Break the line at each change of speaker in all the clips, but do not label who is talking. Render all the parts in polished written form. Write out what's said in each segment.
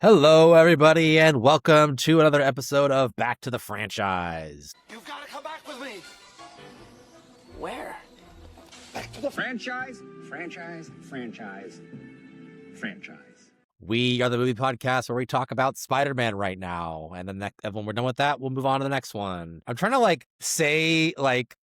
Hello, everybody, and welcome to another episode of Back to the Franchise.
You've got to come back with me.
Where?
Back to the
Franchise.
We are the movie podcast where we talk about Spider-Man right now, and then when we're done with that, we'll move on to the next one. I'm trying to say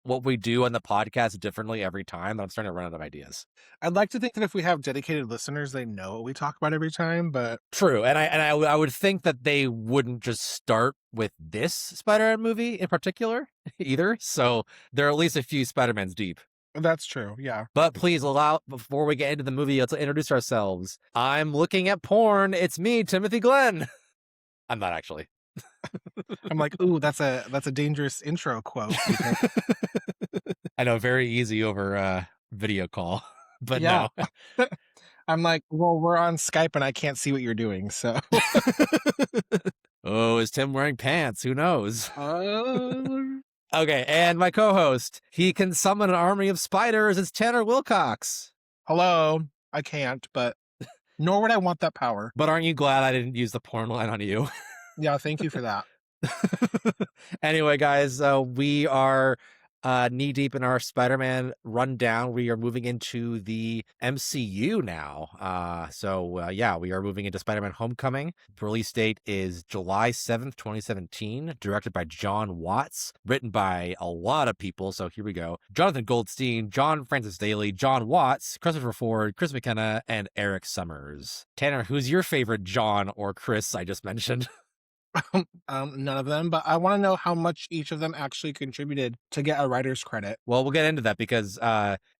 what we do on the podcast differently every time, but I'm starting to run out of ideas.
I'd like to think that if we have dedicated listeners, they know what we talk about every time, but
True, and I would think that they wouldn't just start with this Spider-Man movie in particular either, so there are at least a few Spider-Mans deep.
that's true, yeah.
But please before we get into the movie, let's introduce ourselves. I'm looking at porn. It's me, Timothy Glenn. I'm not actually.
I'm like, ooh, that's a dangerous intro quote.
I know, very easy over video call, but
yeah.
no.
I'm like, well, we're on Skype and I can't see what you're doing, so.
Oh, is Tim wearing pants? Who knows? Okay, and my co-host, he can summon an army of spiders. It's Tanner Wilcox.
Hello. I can't, but nor would I want that power.
But aren't you glad I didn't use the porn line on you?
Yeah, thank you for that.
Anyway, guys, we are knee-deep in our Spider-Man rundown. We are moving into the MCU now. Yeah, we are moving into Spider-Man Homecoming. The release date is July 7th, 2017, directed by John Watts, written by a lot of people, so here we go. Jonathan Goldstein, John Francis Daly, John Watts, Christopher Ford, Chris McKenna, and Eric Summers. Tanner, who's your favorite John or Chris I just mentioned?
None of them, but I want to know how much each of them actually contributed to get a writer's credit.
Well, we'll get into that because,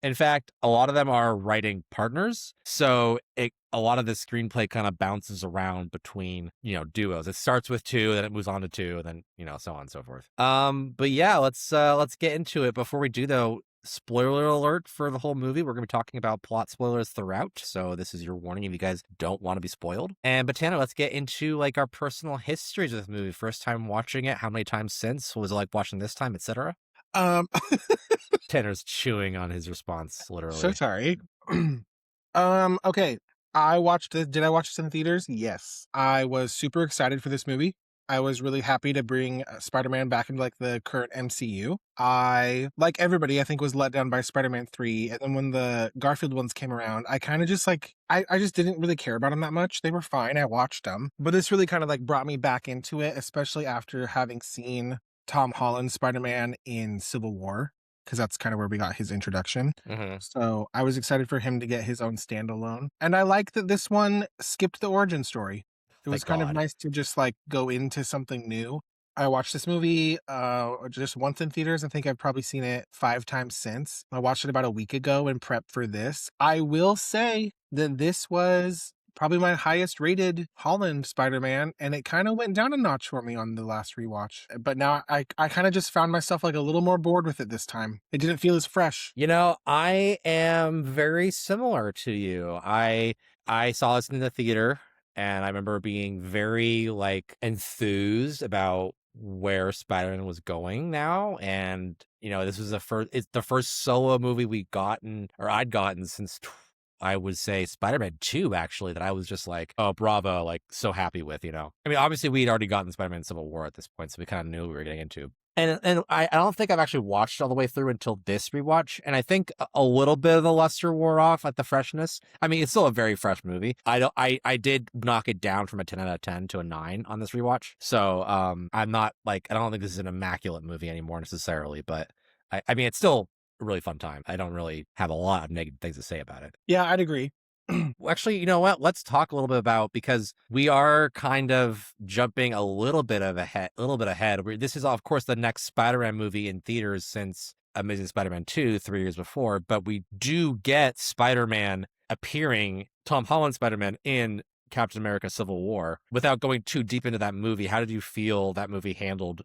in fact, a lot of them are writing partners. So a lot of the screenplay kind of bounces around between, duos. It starts with two, then it moves on to two, and then, so on and so forth. But yeah, let's get into it. Before we do, though, spoiler alert for the whole movie. We're going to be talking about plot spoilers throughout. So this is your warning if you guys don't want to be spoiled. But Tanner, let's get into our personal histories of the movie. First time watching it, how many times since? What was it like watching this time, etc.? Tanner's chewing on his response, literally.
So sorry. Okay. Did I watch this in theaters? Yes. I was super excited for this movie. I was really happy to bring Spider-Man back into the current MCU. I, like everybody, I think was let down by Spider-Man 3. And then when the Garfield ones came around, I kind of just I just didn't really care about them that much. They were fine. I watched them. But this really kind of brought me back into it, especially after having seen Tom Holland's Spider-Man in Civil War, because that's kind of where we got his introduction.
Mm-hmm.
So I was excited for him to get his own standalone. And I like that this one skipped the origin story. It was kind of nice to just go into something new. I watched this movie just once in theaters. I think I've probably seen it 5 times since. I watched it about a week ago in prep for this. I will say that this was probably my highest rated Holland Spider-Man, and it kind of went down a notch for me on the last rewatch. But now I kind of just found myself a little more bored with it this time. It didn't feel as fresh.
I am very similar to you. I saw this in the theater. And I remember being very enthused about where Spider-Man was going now. And, this was it's the first solo movie I'd gotten since I would say Spider-Man 2, actually, that I was just oh, bravo, so happy with, I mean, obviously we'd already gotten Spider-Man Civil War at this point, so we kind of knew what we were getting into. And I don't think I've actually watched all the way through until this rewatch. And I think a little bit of the luster wore off, the freshness. I mean, it's still a very fresh movie. I did knock it down from a 10 out of 10 to a 9 on this rewatch. So I'm not I don't think this is an immaculate movie anymore necessarily, but I mean, it's still a really fun time. I don't really have a lot of negative things to say about it.
Yeah, I'd agree.
Actually, you know what? Let's talk a little bit about, because we are kind of jumping a little bit ahead. This is, of course, the next Spider-Man movie in theaters since Amazing Spider-Man 2, 3 years before, but we do get Spider-Man appearing, Tom Holland Spider-Man, in Captain America Civil War. Without going too deep into that movie, how did you feel that movie handled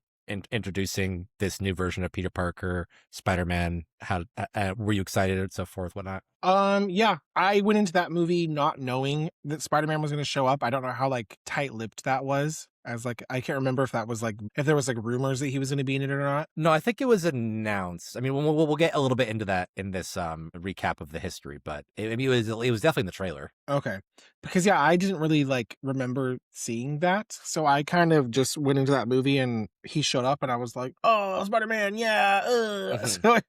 introducing this new version of Peter Parker, Spider-Man? How were you excited and so forth, whatnot?
Yeah, I went into that movie not knowing that Spider-Man was going to show up. I don't know how tight-lipped that was. As like, I can't remember if that was like, if there was like rumors that he was going to be in it or not.
No, I think it was announced. I mean, we'll get a little bit into that in this recap of the history, but it was definitely in the trailer.
Okay. Because yeah, I didn't really like remember seeing that. So I kind of just went into that movie and he showed up and I was like, oh, Spider-Man, yeah. So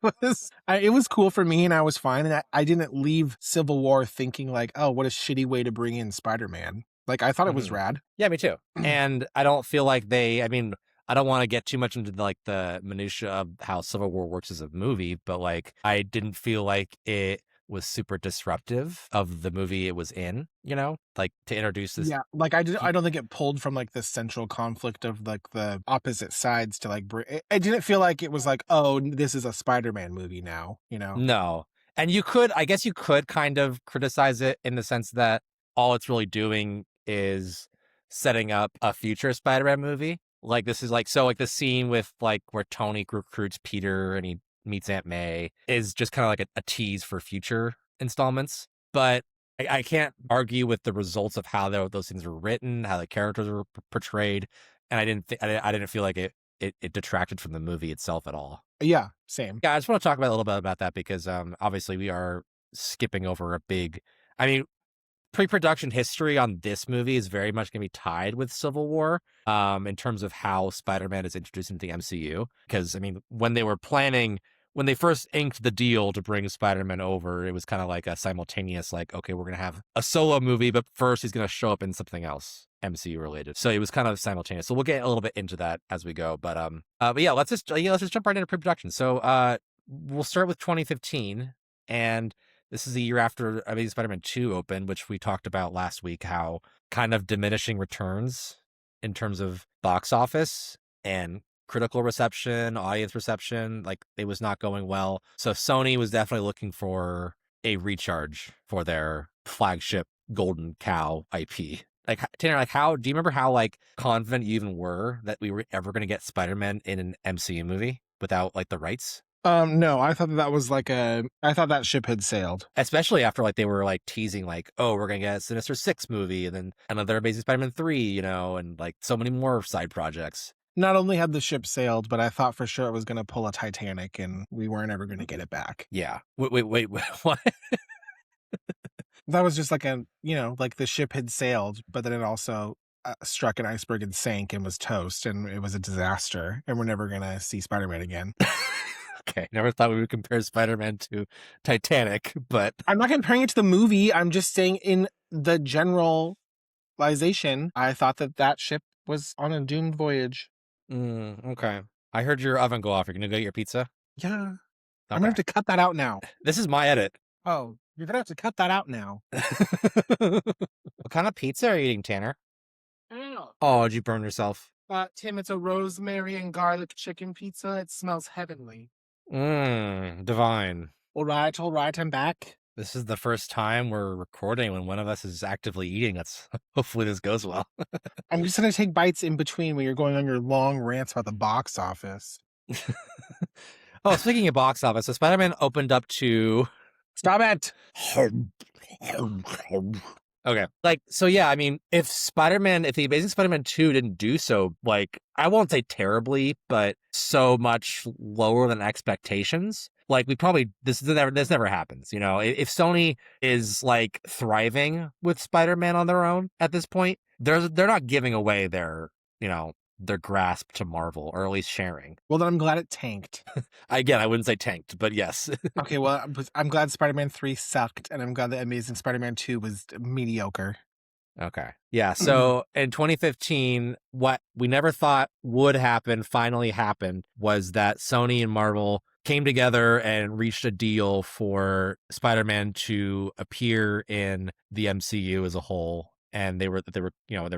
it was cool for me and I was fine. And I didn't leave Civil War thinking like, oh, what a shitty way to bring in Spider-Man. Like, I thought it was rad.
Yeah, me too. And I don't feel like I mean, I don't want to get too much into like the minutia of how Civil War works as a movie, but like I didn't feel like it was super disruptive of the movie it was in, like to introduce this.
Yeah, like I don't think it pulled from like the central conflict of like the opposite sides to like I didn't feel like it was like, oh, this is a Spider-Man movie now,
No. And I guess you could kind of criticize it in the sense that all it's really doing is setting up a future Spider-Man movie. Like this is like, so like the scene with like where Tony recruits Peter and he meets Aunt May is just kind of like a tease for future installments. But I can't argue with the results of how those things were written, how the characters were portrayed, and I didn't feel like it detracted from the movie itself at all.
Yeah, same.
Yeah, I just want to talk about a little bit about that because obviously we are skipping over a big. I mean, pre-production history on this movie is very much going to be tied with Civil War in terms of how Spider-Man is introduced into the MCU. Because, I mean, when they first inked the deal to bring Spider-Man over, it was kind of like a simultaneous, like, okay, we're going to have a solo movie, but first he's going to show up in something else MCU related. So it was kind of simultaneous. So we'll get a little bit into that as we go. But yeah, let's just jump right into pre-production. So we'll start with 2015, and this is the year after Amazing Spider-Man 2 opened, which we talked about last week, how kind of diminishing returns in terms of box office and critical reception, audience reception, like it was not going well. So Sony was definitely looking for a recharge for their flagship Golden Cow IP. Like, Tanner, like do you remember how like confident you even were that we were ever going to get Spider-Man in an MCU movie without like the rights?
No, I thought that was like I thought that ship had sailed.
Especially after like they were like teasing like, oh, we're gonna get a Sinister Six movie and then another Amazing Spider-Man 3, and like so many more side projects.
Not only had the ship sailed, but I thought for sure it was gonna pull a Titanic and we weren't ever gonna get it back.
Yeah. Wait, what?
That was just like like the ship had sailed, but then it also struck an iceberg and sank and was toast, and it was a disaster, and we're never gonna see Spider-Man again.
Okay, never thought we would compare Spider-Man to Titanic, but
I'm not comparing it to the movie. I'm just saying in the generalization, I thought that ship was on a doomed voyage.
Okay. I heard your oven go off. You're gonna go get your pizza?
Yeah.
Okay.
I'm gonna have to cut that out now.
This is my edit.
Oh, you're gonna have to cut that out now.
What kind of pizza are you eating, Tanner? Oh, did you burn yourself?
Tim, it's a rosemary and garlic chicken pizza. It smells heavenly.
Divine.
All right, I'm back.
This is the first time we're recording when one of us is actively eating. Hopefully this goes well.
I'm just gonna take bites in between when you're going on your long rants about the box office.
Oh, speaking of box office, so Spider-Man opened up to...
Stop it!
Okay. Like, so yeah, I mean, if the Amazing Spider-Man 2 didn't do so, like, I won't say terribly, but so much lower than expectations, like this never happens, If Sony is like thriving with Spider-Man on their own at this point, they're not giving away their grasp to Marvel, or at least sharing.
Well, then I'm glad it tanked.
Again, I wouldn't say tanked, but yes.
Okay, well, I'm glad Spider-Man 3 sucked, and I'm glad that Amazing Spider-Man 2 was mediocre.
Okay. Yeah. So in 2015, what we never thought would happen finally happened was that Sony and Marvel came together and reached a deal for Spider-Man to appear in the MCU as a whole. And they were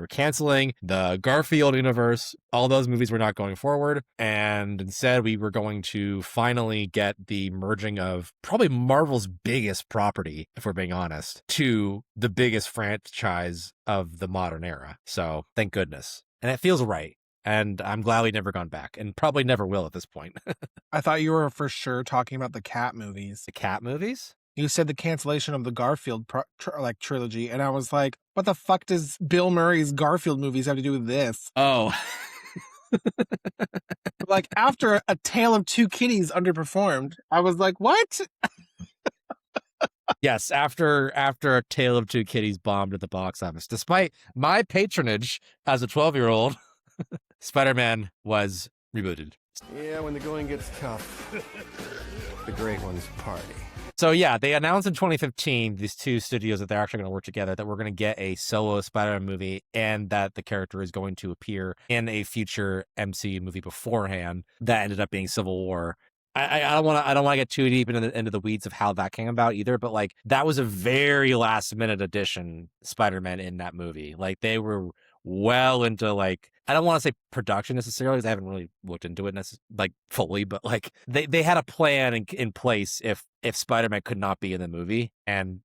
canceling the Garfield universe. All those movies were not going forward. And instead, we were going to finally get the merging of probably Marvel's biggest property, if we're being honest, to the biggest franchise of the modern era. So thank goodness. And it feels right. And I'm glad we've never gone back, and probably never will at this point.
I thought you were for sure talking about the Cat movies.
The Cat movies?
you said the cancellation of the Garfield trilogy, and I was like, what the fuck does Bill Murray's Garfield movies have to do with this?
Oh.
Like, after A Tale of Two Kitties underperformed, I was like, what?
Yes, after A Tale of Two Kitties bombed at the box office, despite my patronage as a 12-year-old, Spider-Man was rebooted.
Yeah, when the going gets tough, the great ones party.
So yeah, they announced in 2015, these two studios, that they're actually going to work together, that we're going to get a solo Spider-Man movie, and that the character is going to appear in a future MCU movie beforehand. That ended up being Civil War. I don't want to get too deep into the weeds of how that came about either, but like that was a very last minute addition, Spider-Man in that movie. Like they were well into, like, I don't want to say production necessarily, because I haven't really looked into it like fully, but like they had a plan in place if Spider-Man could not be in the movie, and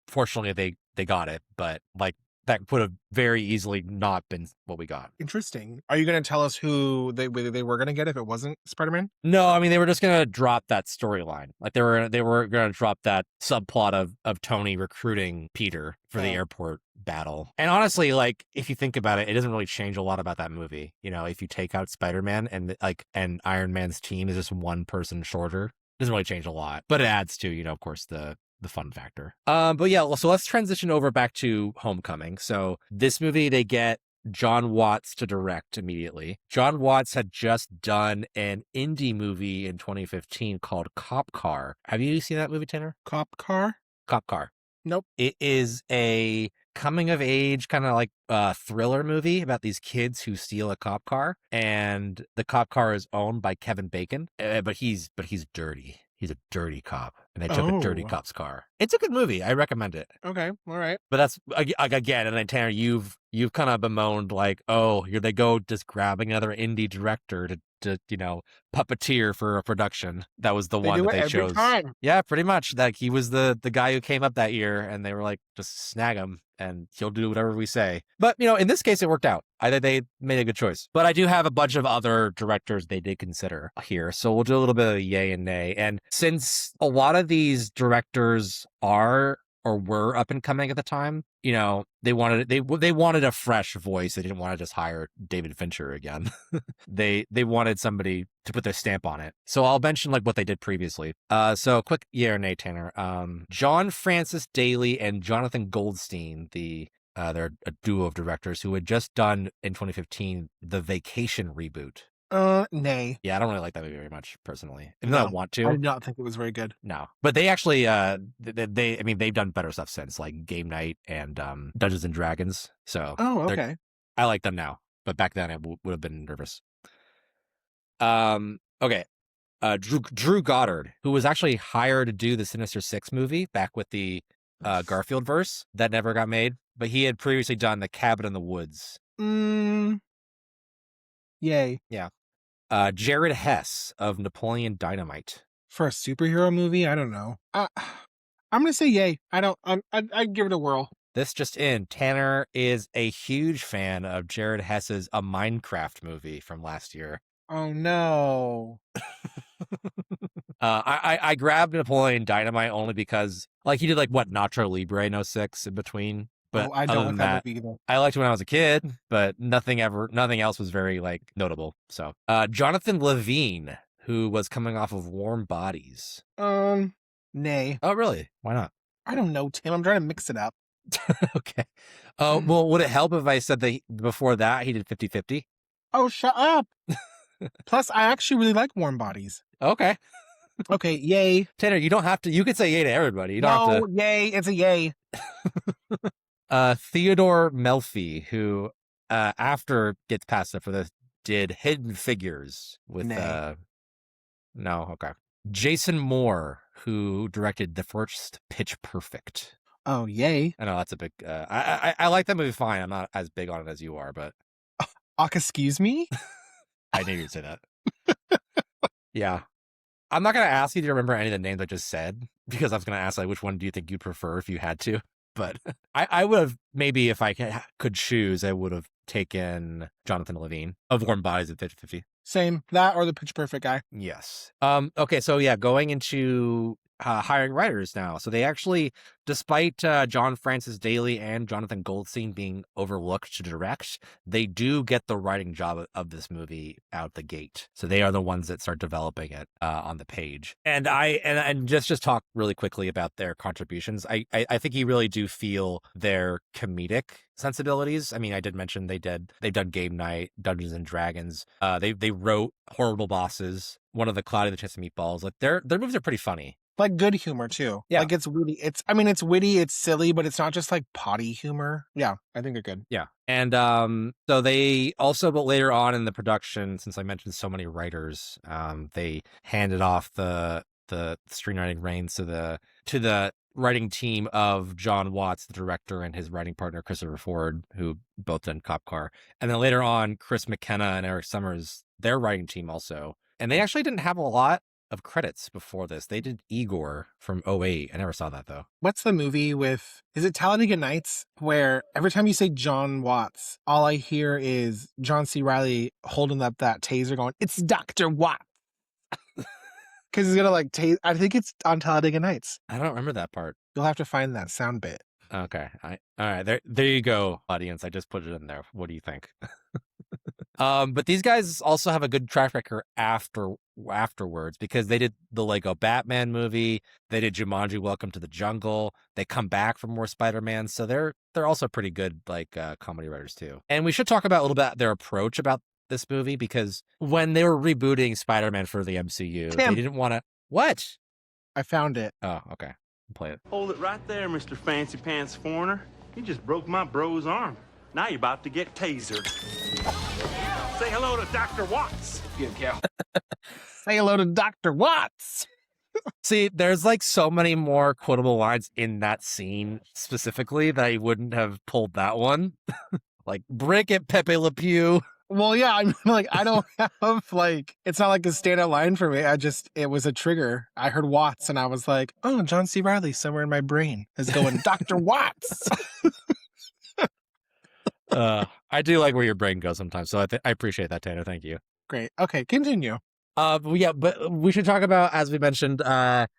fortunately they got it, but like that could have very easily not been what we got.
Interesting. Are you going to tell us who they were going to get if it wasn't Spider-Man?
No, I mean, they were just going to drop that storyline. Like they were going to drop that subplot of Tony recruiting Peter for the airport battle. And honestly, like if you think about it, it doesn't really change a lot about that movie. If you take out Spider-Man and Iron Man's team is just one person shorter, it doesn't really change a lot. But it adds to, of course, the fun factor. But yeah, so let's transition over back to Homecoming. So this movie, they get John Watts to direct immediately. John Watts had just done an indie movie in 2015 called Cop Car. Have you seen that movie, Tanner?
Cop Car?
Cop Car.
Nope.
It is a coming of age kind of like thriller movie about these kids who steal a cop car, and the cop car is owned by Kevin Bacon, but he's dirty. He's a dirty cop, and they took a dirty cop's car. It's a good movie. I recommend it.
Okay, all right.
But that's again, and then Tanner, you've kind of bemoaned like, oh, here they go, just grabbing another indie director to puppeteer for a production. That was the one that they chose.
Time.
Yeah, pretty much. Like he was the guy who came up that year, and they were like, just snag him and he'll do whatever we say. But in this case, it worked out. I think they made a good choice. But I do have a bunch of other directors they did consider here, so we'll do a little bit of yay and nay. And since a lot of these directors are or were up and coming at the time, they wanted a fresh voice. They didn't want to just hire David Fincher again. They wanted somebody to put their stamp on it. So I'll mention like what they did previously. So quick yeah or nay, Tanner. John Francis Daly and Jonathan Goldstein, they're a duo of directors who had just done in 2015 the Vacation reboot.
Nay.
Yeah, I don't really like that movie very much personally. Even though I want to.
I did not think it was very good.
No, but they actually, they've done better stuff since, like Game Night and Dungeons and Dragons. So,
okay.
I like them now, but back then I would have been nervous. Okay. Drew Goddard, who was actually hired to do the Sinister Six movie back with the Garfield verse that never got made, but he had previously done The Cabin in the Woods.
Yay.
Yeah. Jared Hess of Napoleon Dynamite.
For a superhero movie, I don't know. I'm gonna say yay. I'd give it a whirl.
This just in, Tanner is a huge fan of Jared Hess's A Minecraft movie from last year.
Oh no.
I grabbed Napoleon Dynamite only because like he did like what Nacho Libre in 06 in between. But
I don't like that movie either.
I liked it when I was a kid, but nothing else was very like notable. So Jonathan Levine, who was coming off of Warm Bodies.
Nay.
Oh really? Why not?
I don't know, Tim. I'm trying to mix it up.
Okay. Oh, well, would it help if I said that before that he did 50-50?
Oh, shut up. Plus, I actually really like Warm Bodies.
Okay.
Okay, yay.
Tanner, you don't have to. You could say yay to everybody. You don't have to.
Yay. It's a yay.
Theodore Melfi, who after gets passed up for this, did Hidden Figures with no, okay. Jason Moore, who directed the first Pitch Perfect.
Oh, yay.
I know that's a big I like that movie fine. I'm not as big on it as you are, but
excuse me?
I knew you'd say that. Yeah. I'm not going to ask you to remember any of the names I just said, because I was going to ask, like, which one do you think you'd prefer if you had to? But I would have, maybe if I could choose, I would have taken Jonathan Levine of Warm Bodies at 50-50.
Same. That or the Pitch Perfect guy.
Yes. Okay, so yeah, going into hiring writers now. So they actually, despite John Francis Daly and Jonathan Goldstein being overlooked to direct, they do get the writing job of this movie out the gate. So they are the ones that start developing it on the page. And and just talk really quickly about their contributions. I think you really do feel their comedic sensibilities. I mean, I did mention they've done Game Night, Dungeons and Dragons. They wrote Horrible Bosses, one of the Cloudy the Chance of Meatballs. Like their movies are pretty funny.
Like good humor too.
Yeah.
Like it's witty. It's witty, it's silly, but it's not just like potty humor. Yeah, I think they're good.
Yeah. And so they also, but later on in the production, since I mentioned so many writers, they handed off the screenwriting reins to the writing team of John Watts, the director, and his writing partner Christopher Ford, who both done Cop Car. And then later on, Chris McKenna and Eric Summers, their writing team also. And they actually didn't have a lot of credits before this. They did Igor from 2008. I never saw that though.
What's the movie with, is it Talladega Nights, where every time you say John Watts, all I hear is John C. Reilly holding up that taser going, "It's Dr. Watts." Because he's gonna like I think it's on Talladega Nights.
I don't remember that part.
You'll have to find that sound bit.
Okay. All right. There you go, audience. I just put it in there. What do you think? But these guys also have a good track record afterwards, because they did the Lego Batman movie, they did Jumanji: Welcome to the Jungle, they come back for more Spider-Man, so they're also pretty good comedy writers too. And we should talk about a little bit their approach about this movie, because when they were rebooting Spider-Man for the MCU,
Tim.
they didn't want to. What?
I found it.
Oh, okay. Play it.
Hold it right there, Mr. Fancy Pants Foreigner. You just broke my bro's arm. Now you're about to get tasered. Say hello to Dr. Watts.
Good cow.
Say hello to Dr. Watts.
See, there's like so many more quotable lines in that scene specifically that I wouldn't have pulled that one. Like, break it, Pepe Le Pew.
Well, yeah, I'm like, I don't have it's not like a standout line for me. It was a trigger. I heard Watts and I was like, oh, John C. Reilly somewhere in my brain is going, Dr. Watts.
I do like where your brain goes sometimes, so I appreciate that, Tanner. Thank you.
Great. Okay, continue.
But we should talk about, as we mentioned,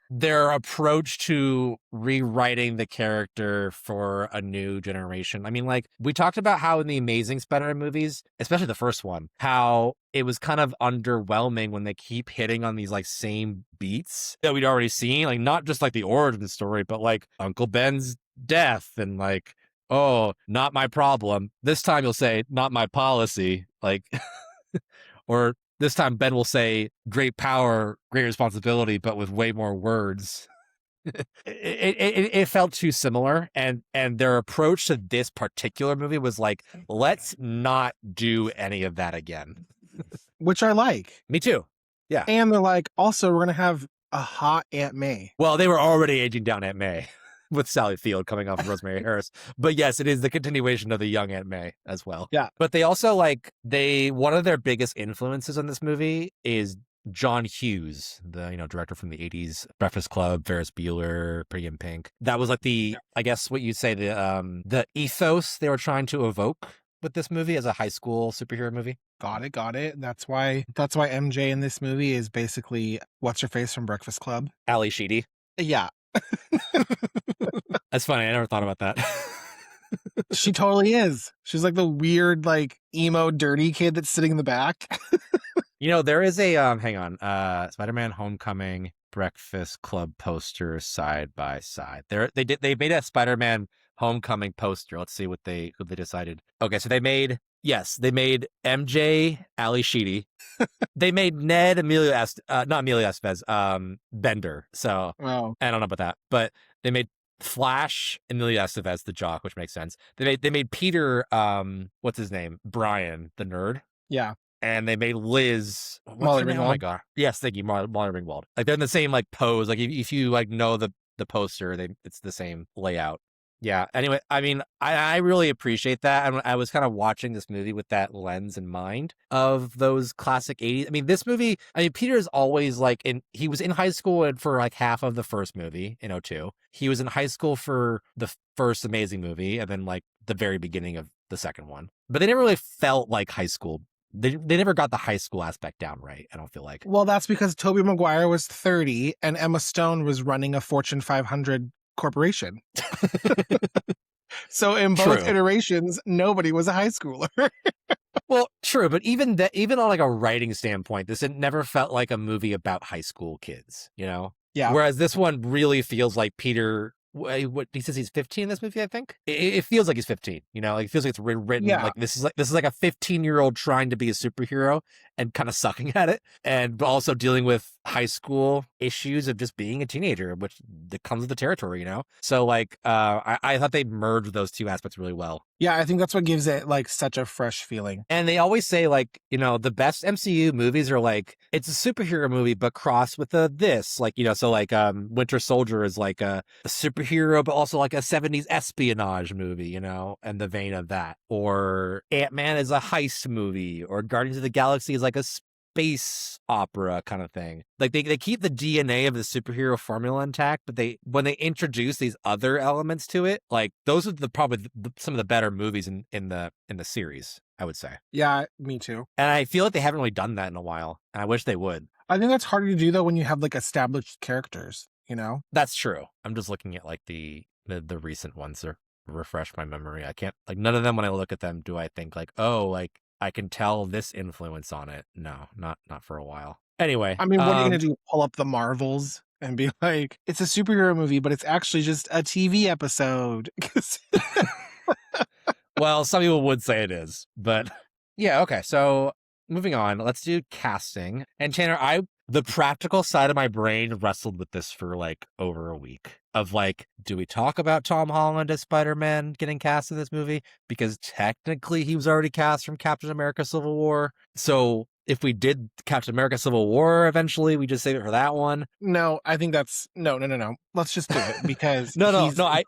their approach to rewriting the character for a new generation. I mean, like, we talked about how in the Amazing Spider-Man movies, especially the first one, how it was kind of underwhelming when they keep hitting on these like same beats that we'd already seen, like not just like the origin story, but like Uncle Ben's death and like, oh, not my problem. This time you'll say, not my policy. Like, or this time Ben will say, great power, great responsibility, but with way more words. It felt too similar. And their approach to this particular movie was like, let's not do any of that again.
Which I like.
Me too. Yeah.
And they're like, also, we're going to have a hot Aunt May.
Well, they were already aging down Aunt May with Sally Field coming off of Rosemary Harris. But yes, it is the continuation of the young Aunt May as well.
Yeah.
But they also one of their biggest influences on this movie is John Hughes, the director from the 80s, Breakfast Club, Ferris Bueller, Pretty in Pink. That was like I guess what you'd say the ethos they were trying to evoke with this movie as a high school superhero movie.
Got it. That's why MJ in this movie is basically what's her face from Breakfast Club?
Ali Sheedy.
Yeah.
That's funny. I never thought about that.
She totally is. She's like the weird, emo, dirty kid that's sitting in the back.
There is a hang on, Spider-Man Homecoming Breakfast Club poster side by side. They made a Spider-Man Homecoming poster. Let's see who they decided. Okay, so they made MJ, Ali Sheedy. They made Ned not Emilio Estevez, Bender. So
Wow.
I don't know about that, but they made Flash, Emilio Estevez, the jock, which makes sense. They made Peter, what's his name, Brian, the nerd.
Yeah.
And they made Liz,
Molly
her name?
Ringwald.
Oh my god, yes, thank you, Molly Ringwald. Like they're in the same pose. Like if you know the poster, it's the same layout. Yeah. Anyway, I mean, I really appreciate that. And I was kind of watching this movie with that lens in mind of those classic 80s. I mean, this movie, Peter is always he was in high school for half of the first movie in 2002. He was in high school for the first Amazing movie and then the very beginning of the second one. But they never really felt like high school they never got the high school aspect down right, I don't feel like.
Well, that's because Tobey Maguire was 30 and Emma Stone was running a Fortune 500 corporation. So in both
True.
iterations, nobody was a high schooler.
Well, true, but even on like a writing standpoint, this never felt like a movie about high school kids, you know?
Yeah.
Whereas this one really feels like Peter, what he says he's 15 in this movie, I think. It feels like he's 15, you know? Like it feels like it's written
Yeah.
like this is like a 15-year-old trying to be a superhero and kind of sucking at it, and also dealing with high school issues of just being a teenager, which that comes with the territory, you know? So like I thought they merged those two aspects really well.
Yeah, I think that's what gives it like such a fresh feeling.
And they always say, like, you know, the best MCU movies are like, it's a superhero movie, but crossed with this. Like, you know, so like Winter Soldier is like a superhero, but also like a 70s espionage movie, you know, and the vein of that. Or Ant-Man is a heist movie, or Guardians of the Galaxy is like a space opera kind of thing. Like they keep the DNA of the superhero formula intact, but when they introduce these other elements to it, like those are probably some of the better movies in the series, I would say.
Yeah, me too.
And I feel like they haven't really done that in a while, and I wish they would.
I think that's harder to do though when you have like established characters, you know?
That's true. I'm just looking at like the recent ones to refresh my memory. I can't, like, none of them when I look at them do I think like, oh, like I can tell this influence on it. No, not for a while. Anyway.
I mean, what are you going to do? Pull up the Marvels and be like, it's a superhero movie, but it's actually just a TV episode.
Well, some people would say it is, but yeah, okay. So moving on, let's do casting. And Tanner, the practical side of my brain wrestled with this for like over a week of like, do we talk about Tom Holland as Spider-Man getting cast in this movie? Because technically he was already cast from Captain America Civil War. So if we did Captain America Civil War eventually, we just save it for that one.
No, I think that's no. Let's just do it because
I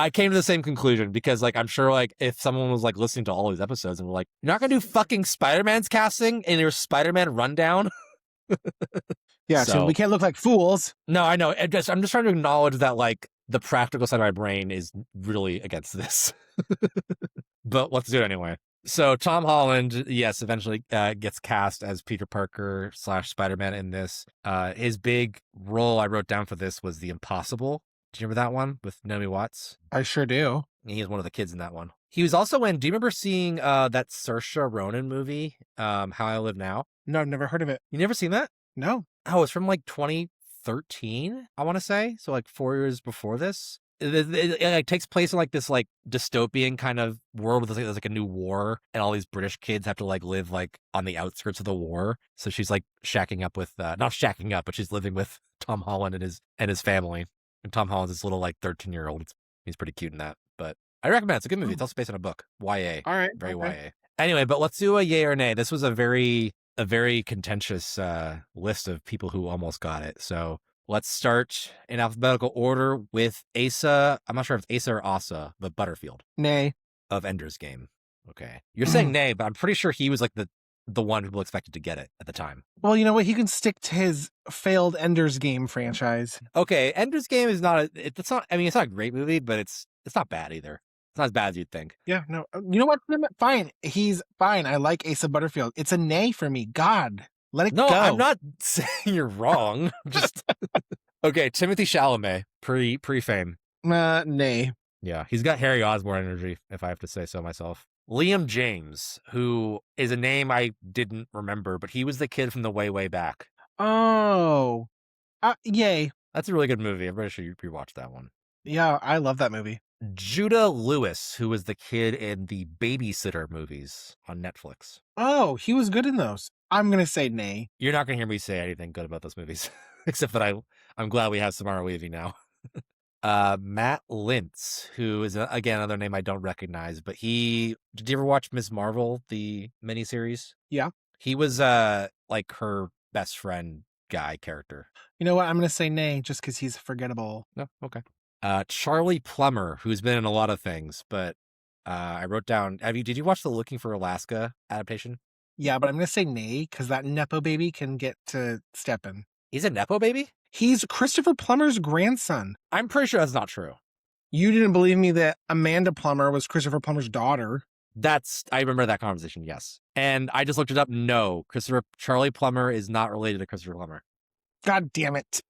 came to the same conclusion because like I'm sure like if someone was like listening to all these episodes and were like, you're not gonna do fucking Spider-Man's casting in your Spider-Man rundown.
Yeah, so we can't look like fools.
No, I know. I'm just trying to acknowledge that like the practical side of my brain is really against this. But let's do it anyway. So Tom Holland, yes, eventually gets cast as Peter Parker / Spider-Man in this. His big role I wrote down for this was The Impossible. Do you remember that one with Naomi Watts?
I sure do.
He was one of the kids in that one. He was also in, do you remember seeing that Saoirse Ronan movie, How I Live Now?
No, I've never heard of it.
You never seen that?
No.
Oh, it's from like 2013, I want to say. So like 4 years before this. It like takes place in like this like dystopian kind of world where there's like a new war and all these British kids have to like live like on the outskirts of the war. So she's like shacking up with, not shacking up, but she's living with Tom Holland and his family. And Tom Holland's this little like 13-year-old. He's pretty cute in that. But I recommend it. It's a good movie. It's also based on a book. YA.
All right.
Very YA. Anyway, but let's do a yay or nay. This was a very contentious list of people who almost got it. So let's start in alphabetical order with Asa. I'm not sure if it's Asa or Asa, but Butterfield.
Nay.
Of Ender's Game. Okay. You're saying nay, but I'm pretty sure he was like the one people expected to get it at the time.
Well, you know what? He can stick to his failed Ender's Game franchise.
Okay, Ender's Game is not it's not a great movie, but it's not bad either. It's not as bad as you'd think.
Yeah, no. You know what? Fine. He's fine. I like Asa Butterfield. It's a nay for me. God, let it go.
No, I'm not saying you're wrong. Just okay, Timothy Chalamet, pre-fame.
Nay.
Yeah, he's got Harry Osborn energy, if I have to say so myself. Liam James, who is a name I didn't remember, but he was the kid from the way back.
Oh. Yay.
That's a really good movie. I'm pretty sure you rewatched that one.
Yeah, I love that movie.
Judah Lewis, who was the kid in the Babysitter movies on Netflix.
Oh, he was good in those. I'm going to say nay.
You're not going to hear me say anything good about those movies, except that I'm glad we have Samara Weaving now. Matt Lintz, who is, again, another name I don't recognize, but did you ever watch Ms. Marvel, the miniseries?
Yeah.
He was like her best friend guy character.
You know what? I'm going to say nay just because he's forgettable.
No, okay. Charlie Plummer, who's been in a lot of things, but I wrote down, did you watch the Looking for Alaska adaptation?
Yeah, but I'm going to say nay because that Nepo baby can get to step in.
He's a Nepo baby?
He's Christopher Plummer's grandson.
I'm pretty sure that's not true.
You didn't believe me that Amanda Plummer was Christopher Plummer's daughter.
I remember that conversation, yes. And I just looked it up. No, Charlie Plummer is not related to Christopher Plummer.
God damn it.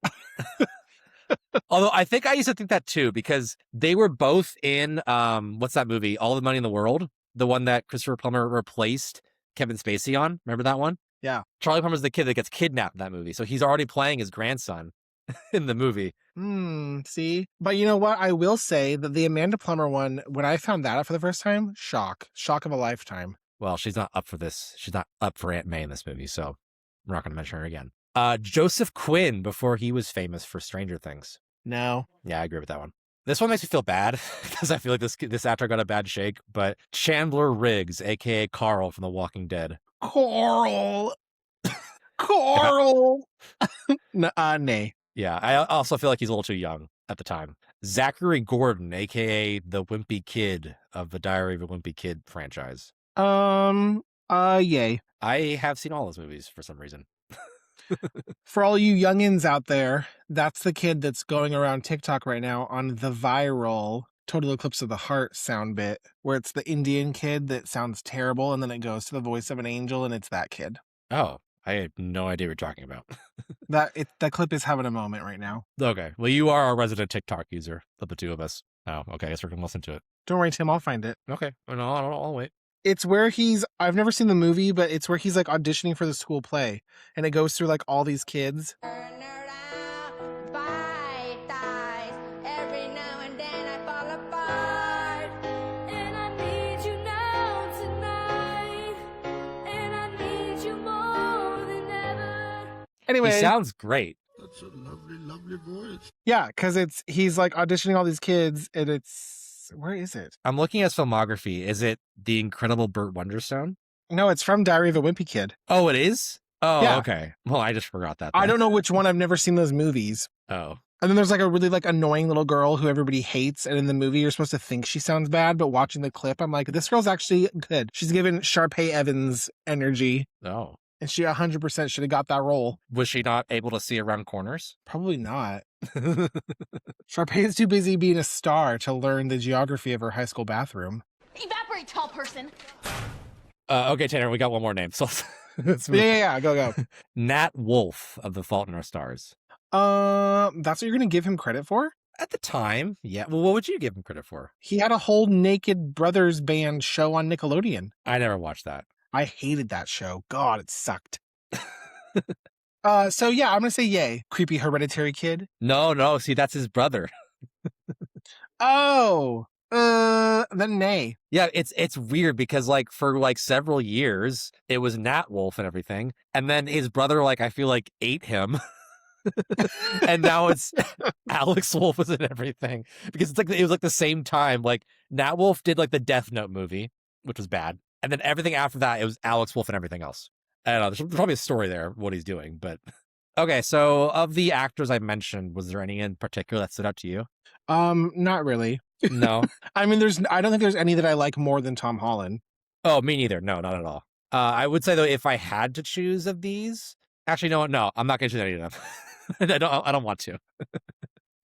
Although I think I used to think that too, because they were both in, what's that movie? All the Money in the World? The one that Christopher Plummer replaced Kevin Spacey on. Remember that one?
Yeah.
Charlie Plummer's the kid that gets kidnapped in that movie. So he's already playing his grandson in the movie.
See? But you know what? I will say that the Amanda Plummer one, when I found that out for the first time, shock of a lifetime.
Well, she's not up for this. She's not up for Aunt May in this movie, so I'm not going to mention her again. Joseph Quinn, before he was famous for Stranger Things.
No.
Yeah, I agree with that one. This one makes me feel bad because I feel like this actor got a bad shake, but Chandler Riggs, aka Carl from The Walking Dead.
Carl. Carl. Nay.
Yeah, I also feel like he's a little too young at the time. Zachary Gordon, aka the Wimpy Kid of the Diary of a Wimpy Kid franchise.
Yay.
I have seen all those movies for some reason.
For all you youngins out there, that's the kid that's going around TikTok right now on the viral Total Eclipse of the Heart sound bit, where it's the Indian kid that sounds terrible, and then it goes to the voice of an angel, and it's that kid.
Oh, I have no idea what you're talking about.
That clip is having a moment right now.
Okay, well, you are our resident TikTok user, of the two of us. Oh, okay, I guess we're going to listen to it.
Don't worry, Tim, I'll find it.
Okay, no, I'll wait.
It's where I've never seen the movie, but it's where he's like auditioning for the school play, and it goes through like all these kids. Anyway,
he sounds great.
That's a lovely, lovely voice.
Yeah, because he's like auditioning all these kids, and where is it?
I'm looking at his filmography. Is it The Incredible Burt Wonderstone?
No, it's from Diary of a Wimpy Kid.
Oh, it is? Oh,
yeah.
Okay. Well, I just forgot that.
I don't know which one. I've never seen those movies.
Oh.
And then there's like a really like annoying little girl who everybody hates, and in the movie you're supposed to think she sounds bad, but watching the clip, I'm like, this girl's actually good. She's given Sharpay Evans energy.
Oh.
And she 100% should have got that role.
Was she not able to see around corners?
Probably not. Sharpay is too busy being a star to learn the geography of her high school bathroom.
Evaporate, tall person.
Okay, Tanner, we got one more name. So let's move.
Yeah, go.
Nat Wolff of The Fault in Our Stars.
That's what you're going to give him credit for?
At the time, yeah. Well, what would you give him credit for?
He had a whole Naked Brothers band show on Nickelodeon.
I never watched that.
I hated that show. God, it sucked. So yeah, I'm going to say yay. Creepy hereditary kid.
No. See, that's his brother.
Oh, then nay.
Yeah, it's weird because like for like several years it was Nat Wolff and everything, and then his brother I feel like ate him, and now it's Alex Wolff is in everything because it was like the same time. Like Nat Wolff did like the Death Note movie, which was bad, and then everything after that it was Alex Wolff and everything else. I don't know. There's probably a story there of what he's doing, but okay. So of the actors I mentioned, was there any in particular that stood out to you?
Not really.
No.
I mean, I don't think there's any that I like more than Tom Holland.
Oh, me neither. No, not at all. I would say though, if I had to choose of these, actually, no, I'm not going to choose any of them. I don't want to.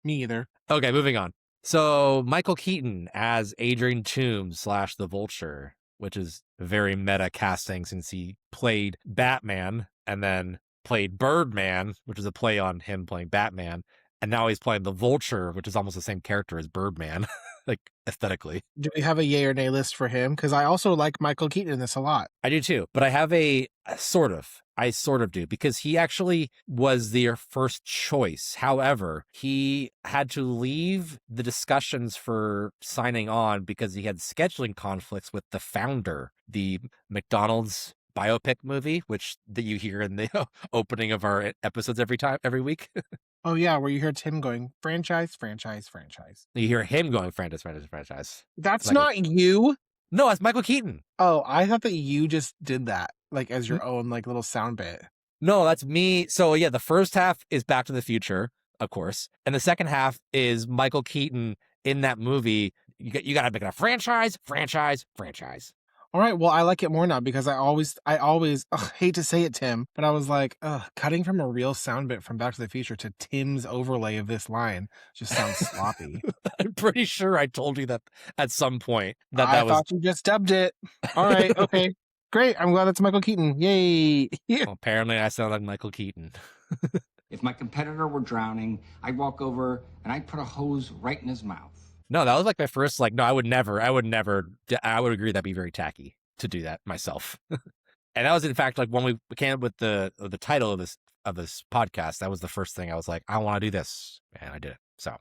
Me either.
Okay, moving on. So Michael Keaton as Adrian Toomes / the Vulture, which is very meta casting since he played Batman and then played Birdman, which is a play on him playing Batman. And now he's playing the Vulture, which is almost the same character as Birdman, like aesthetically.
Do we have a yay or nay list for him? Because I also like Michael Keaton in this a lot.
I do too, but I have I sort of do, because he actually was their first choice. However, he had to leave the discussions for signing on because he had scheduling conflicts with The Founder, the McDonald's biopic movie, that you hear in the opening of our episodes every week.
Oh yeah, where you hear Tim going, franchise.
You hear him going, franchise.
That's not you.
No, that's Michael Keaton.
Oh, I thought that you just did that, like as your own like little sound bit.
No, that's me. So yeah, the first half is Back to the Future, of course. And the second half is Michael Keaton in that movie. You got to make it a franchise.
All right, well, I like it more now because I always hate to say it, Tim, but I was like, cutting from a real sound bit from Back to the Future to Tim's overlay of this line just sounds sloppy.
I'm pretty sure I told you that at some point that
I
that was.
thought you just dubbed it. All right, okay, great. I'm glad that's Michael Keaton. Yay!
Well, apparently, I sound like Michael Keaton.
If my competitor were drowning, I'd walk over and I'd put a hose right in his mouth.
No, that was like my first, like, no, I would never, I would agree that'd be very tacky to do that myself. And that was, in fact, like when we came up with the title of this podcast, that was the first thing I was like, I want to do this. And I did it. So,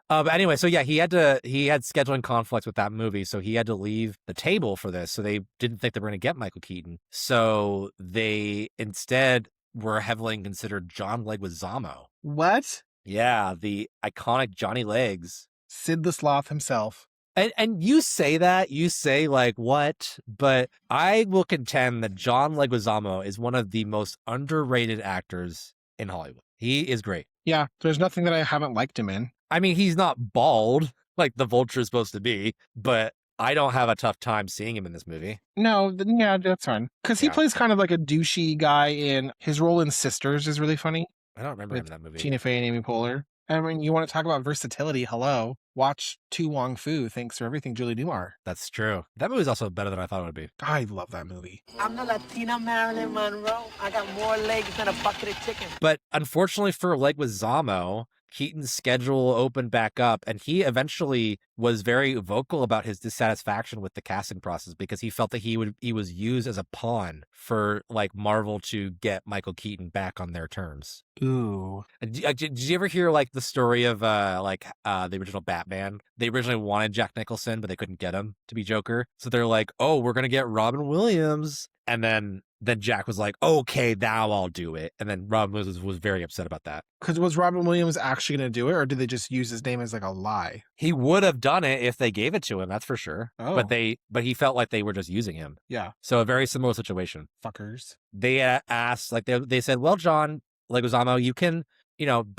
but anyway, so yeah, he had scheduling conflicts with that movie. So he had to leave the table for this. So they didn't think they were going to get Michael Keaton. So they instead were heavily considered John Leguizamo.
What?
Yeah, the iconic Johnny Legs.
Sid the Sloth himself.
And you say that, you say like, what? But I will contend that John Leguizamo is one of the most underrated actors in Hollywood. He is great.
Yeah, there's nothing that I haven't liked him in.
I mean, he's not bald like the Vulture is supposed to be, but I don't have a tough time seeing him in this movie.
No, yeah, that's fine. Because he
Yeah.
plays kind of like a douchey guy in his role in Sisters is really funny.
I don't remember him in that movie.
Tina Fey and Amy Poehler. I mean, you want to talk about versatility? Hello. Watch Tu Wong Fu. Thanks for everything, Julie Newmar.
That's true. That movie is also better than I thought it would be.
I love that movie.
I'm the Latina Marilyn Monroe. I got more legs than a bucket of chicken.
But unfortunately for Leguizamo, Keaton's schedule opened back up, and he eventually was very vocal about his dissatisfaction with the casting process because he felt that he was used as a pawn for like Marvel to get Michael Keaton back on their terms.
Ooh.
Did you ever hear like the story of the original Batman? They originally wanted Jack Nicholson, but they couldn't get him to be Joker, so they're like, "Oh, we're gonna get Robin Williams," and then Jack was like, "Okay, now I'll do it," and then Robin Williams was very upset about that.
Because was Robin Williams actually going to do it, or did they just use his name as like a lie?
He would have done it if they gave it to him, that's for sure.
Oh.
But he felt like they were just using him.
Yeah.
So a very similar situation.
Fuckers.
They asked, like they said, "Well, John Leguizamo, you can,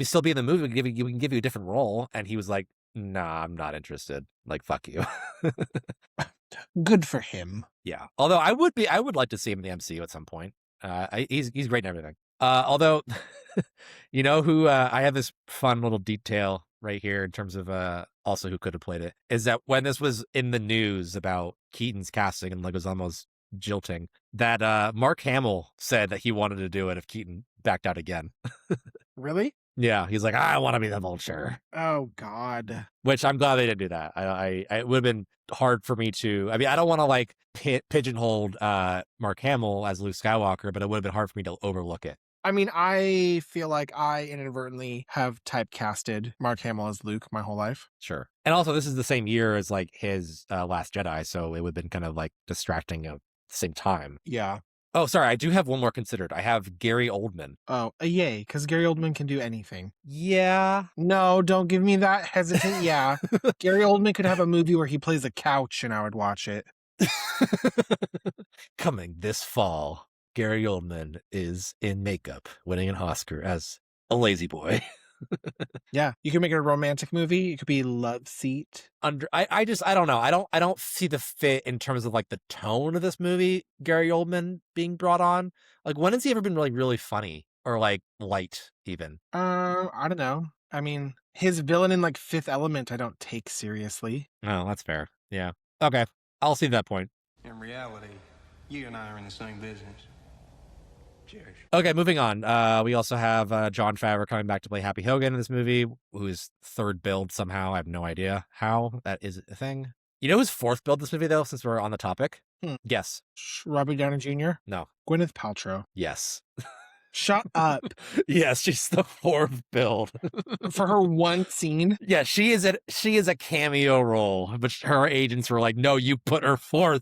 still be in the movie. We can give you a different role." And he was like, "Nah, I'm not interested. Like, fuck you."
Good for him.
Yeah. Although I would like to see him in the MCU at some point. He's great in everything. Although, you know who I have this fun little detail right here in terms of also who could have played it, is that when this was in the news about Keaton's casting and Leguizamo's jilting, that Mark Hamill said that he wanted to do it if Keaton backed out again.
Really?
Yeah, he's like, I want to be the Vulture.
Oh, God.
Which I'm glad they didn't do that. It would have been hard for me to. I mean, I don't want to like pigeonhole Mark Hamill as Luke Skywalker, but it would have been hard for me to overlook it.
I mean, I feel like I inadvertently have typecasted Mark Hamill as Luke my whole life.
Sure. And also, this is the same year as like his Last Jedi, so it would have been kind of like distracting at the same time.
Yeah.
Oh, sorry. I do have one more considered. I have Gary Oldman.
Oh, yay, because Gary Oldman can do anything.
Yeah.
No, don't give me that hesitant yeah. Gary Oldman could have a movie where he plays a couch and I would watch it.
Coming this fall, Gary Oldman is in makeup, winning an Oscar as a lazy boy.
Yeah, you can make it a romantic movie. It could be Love Seat.
I don't know. I don't see the fit in terms of like the tone of this movie. Gary Oldman being brought on, like, when has he ever been really funny or like light even?
I don't know. I mean, his villain in like Fifth Element, I don't take seriously.
No, that's fair. Yeah. Okay, I'll see that point.
In reality, you and I are in the same business. Cheers.
Okay, moving on. We also have Jon Favreau coming back to play Happy Hogan in this movie, who is third build somehow. I have no idea how that is a thing. You know who's fourth build this movie, though, since we're on the topic? Guess.
Robert Downey Jr.?
No.
Gwyneth Paltrow.
Yes.
Shut up.
Yes, she's the fourth build.
For her one scene?
Yeah, she is a cameo role, but her agents were like, no, you put her fourth.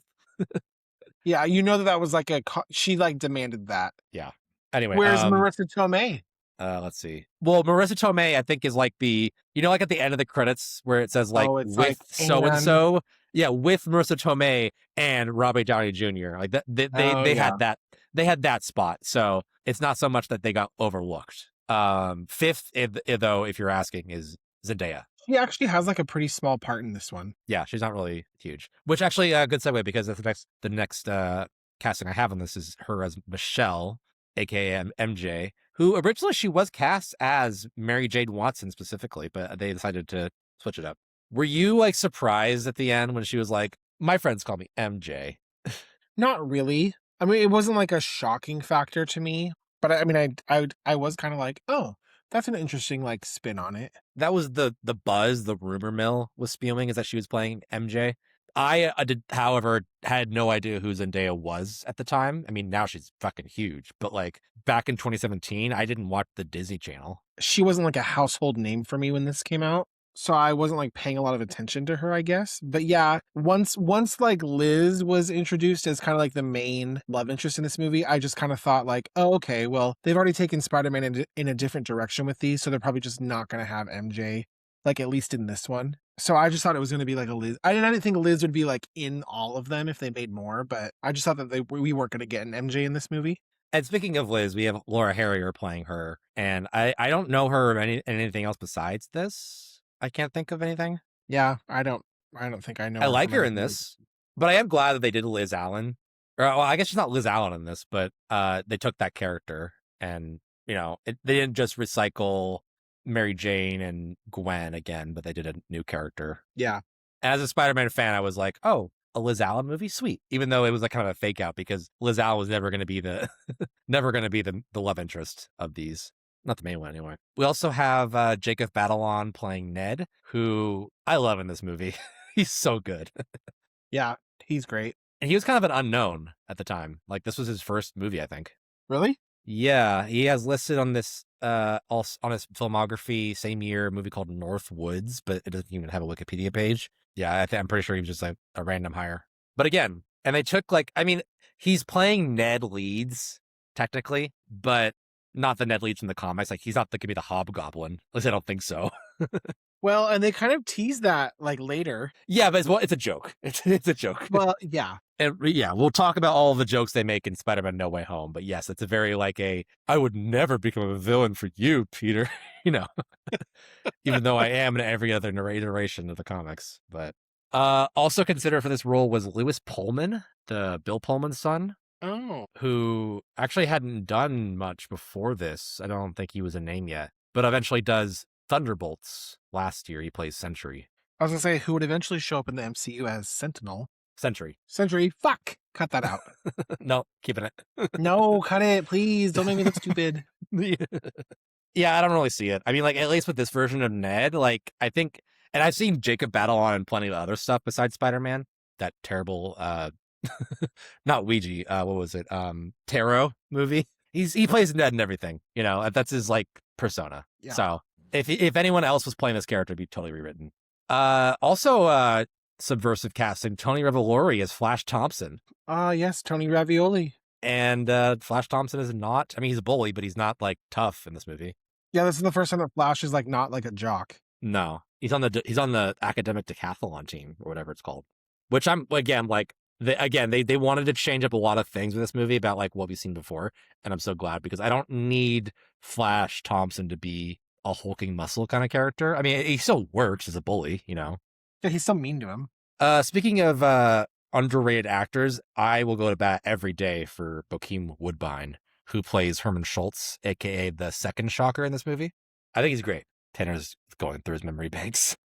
Yeah, you know that was like she like demanded that.
Yeah. Anyway,
where's Marissa Tomei?
Let's see. Well, Marissa Tomei, I think, is like like at the end of the credits where it says like with
like,
so and so. Yeah, with Marissa Tomei and Robert Downey Jr. Like that, they had that. They had that spot, so it's not so much that they got overlooked. Fifth, though, if you're asking, is Zendaya.
She actually has like a pretty small part in this one.
Yeah, she's not really huge. Which actually, good segue because the next casting I have on this is her as Michelle, aka MJ, who originally she was cast as Mary Jane Watson specifically, but they decided to switch it up. Were you like surprised at the end when she was like, "My friends call me MJ"?
Not really. I mean, it wasn't like a shocking factor to me, but I mean, I was kind of like, oh, that's an interesting like spin on it.
That was the buzz the rumor mill was spewing, is that she was playing MJ. I did, however, had no idea who Zendaya was at the time. I mean, now she's fucking huge, but like back in 2017, I didn't watch the Disney Channel.
She wasn't like a household name for me when this came out, so I wasn't like paying a lot of attention to her, I guess. But yeah, once like Liz was introduced as kind of like the main love interest in this movie, I just kind of thought like, oh, okay, well, they've already taken Spider-Man in a different direction with these, so they're probably just not going to have MJ, like at least in this one. So I just thought it was going to be like a Liz. I didn't think Liz would be like in all of them if they made more, but I just thought that we weren't going to get an MJ in this movie.
And speaking of Liz, we have Laura Harrier playing her, and I don't know her anything else besides this. I can't think of anything.
Yeah, I don't think I know.
I like her in this, but I am glad that they did Liz Allen. Or, well, I guess she's not Liz Allen in this, but they took that character and, you know, they didn't just recycle Mary Jane and Gwen again, but they did a new character.
Yeah.
As a Spider-Man fan, I was like, oh, a Liz Allen movie? Sweet. Even though it was like kind of a fake out because Liz Allen was never going to be the love interest of these. Not the main one anyway. We also have Jacob Batalon playing Ned, who I love in this movie. He's so good.
Yeah, he's great.
And he was kind of an unknown at the time. Like this was his first movie, I think.
Really?
Yeah, he has listed on this also on his filmography same year a movie called North Woods, but it doesn't even have a Wikipedia page. Yeah, I'm pretty sure he was just like a random hire. But again, and they took like, I mean, he's playing Ned Leeds technically, but not the Ned Leeds from the comics. Like he's not going to be the Hobgoblin. At least I don't think so.
Well, and they kind of tease that like later.
Yeah, but it's a joke. It's a joke.
Well, yeah.
And yeah, we'll talk about all the jokes they make in Spider-Man No Way Home. But yes, it's a very like I would never become a villain for you, Peter. You know, even though I am in every other iteration of the comics. But also considered for this role was Lewis Pullman, the Bill Pullman's son.
Oh.
Who actually hadn't done much before this. I don't think he was a name yet, but eventually does Thunderbolts last year. He plays Sentry.
I was going to say who would eventually show up in the MCU as Sentinel.
Sentry.
Fuck. Cut that out.
No, keeping it.
No, cut it. Please. Don't make me look stupid.
Yeah, I don't really see it. I mean, like, at least with this version of Ned, like, I think, and I've seen Jacob Batalon in plenty of other stuff besides Spider-Man. That terrible, not Ouija, what was it? Tarot movie. He plays Ned and everything, you know, that's his, like, persona.
Yeah.
So, if anyone else was playing this character, it'd be totally rewritten. Also, subversive casting, Tony Revolori as Flash Thompson.
Yes, Tony Ravioli.
And Flash Thompson is not, I mean, he's a bully, but he's not, like, tough in this movie.
Yeah, this is the first time that Flash is like not like a jock.
No, he's on the academic decathlon team or whatever it's called. Which I'm again like they wanted to change up a lot of things with this movie about like what we've seen before, and I'm so glad because I don't need Flash Thompson to be a hulking muscle kind of character. I mean, he still works as a bully, you know.
Yeah, he's so mean to him.
Speaking of underrated actors, I will go to bat every day for Bokeem Woodbine, who plays Herman Schultz, aka the second Shocker in this movie. I think he's great. Tanner's going through his memory banks.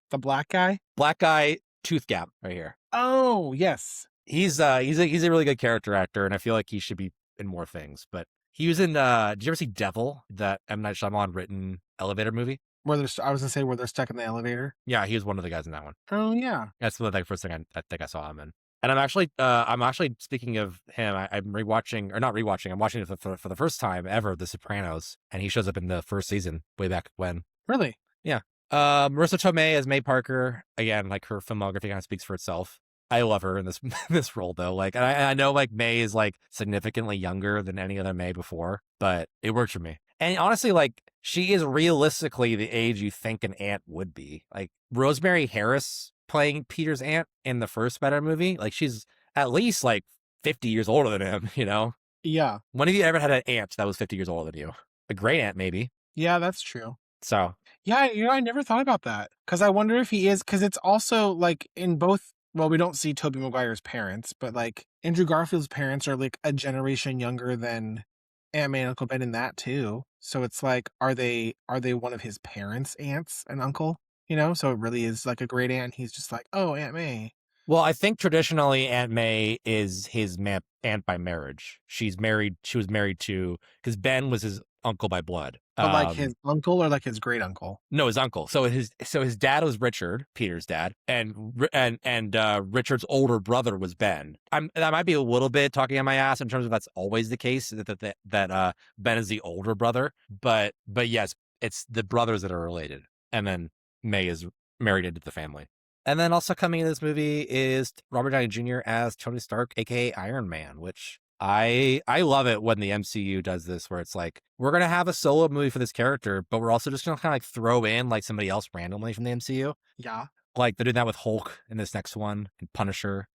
The black guy?
Black guy, tooth gap right here.
Oh, yes.
He's a really good character actor, and I feel like he should be in more things. But he was in did you ever see Devil, that M. Night Shyamalan written elevator movie?
I was gonna say where they're stuck in the elevator.
Yeah, he was one of the guys in that one.
Oh yeah.
That's the first thing I think I saw him in. And I'm actually speaking of him, I'm rewatching, or not rewatching, I'm watching it for the first time ever, The Sopranos, and he shows up in the first season way back when.
Really?
Yeah. Marissa Tomei as May Parker. Again, like her filmography kind of speaks for itself. I love her in this role though. Like, and I know like May is like significantly younger than any other May before, but it works for me. And honestly, like she is realistically the age you think an aunt would be. Like Rosemary Harris playing Peter's aunt in the first Spider movie, like she's at least like 50 years older than him, you know?
Yeah.
When have you ever had an aunt that was 50 years older than you? A great aunt, maybe.
Yeah, that's true.
So
Yeah, I never thought about that. Because I wonder if he is, because it's also, like, in both, well, we don't see Tobey Maguire's parents, but, like, Andrew Garfield's parents are, like, a generation younger than Aunt May and Uncle Ben in that, too. So it's like, are they one of his parents' aunts and uncle? So it really is, like, a great aunt. He's just like, oh, Aunt May.
Well, I think traditionally Aunt May is his aunt by marriage. She was married to, because Ben was his uncle by blood.
But, like, his uncle or, like, his great-uncle?
No, his uncle. So his dad was Richard, Peter's dad, and Richard's older brother was Ben. That might be a little bit talking on my ass in terms of that's always the case, that Ben is the older brother. But yes, it's the brothers that are related, and then May is married into the family. And then also coming into this movie is Robert Downey Jr. as Tony Stark, aka Iron Man, which I love it when the MCU does this, where it's like, we're going to have a solo movie for this character, but we're also just going to kind of like throw in like somebody else randomly from the MCU.
Yeah.
Like they're doing that with Hulk in this next one and Punisher.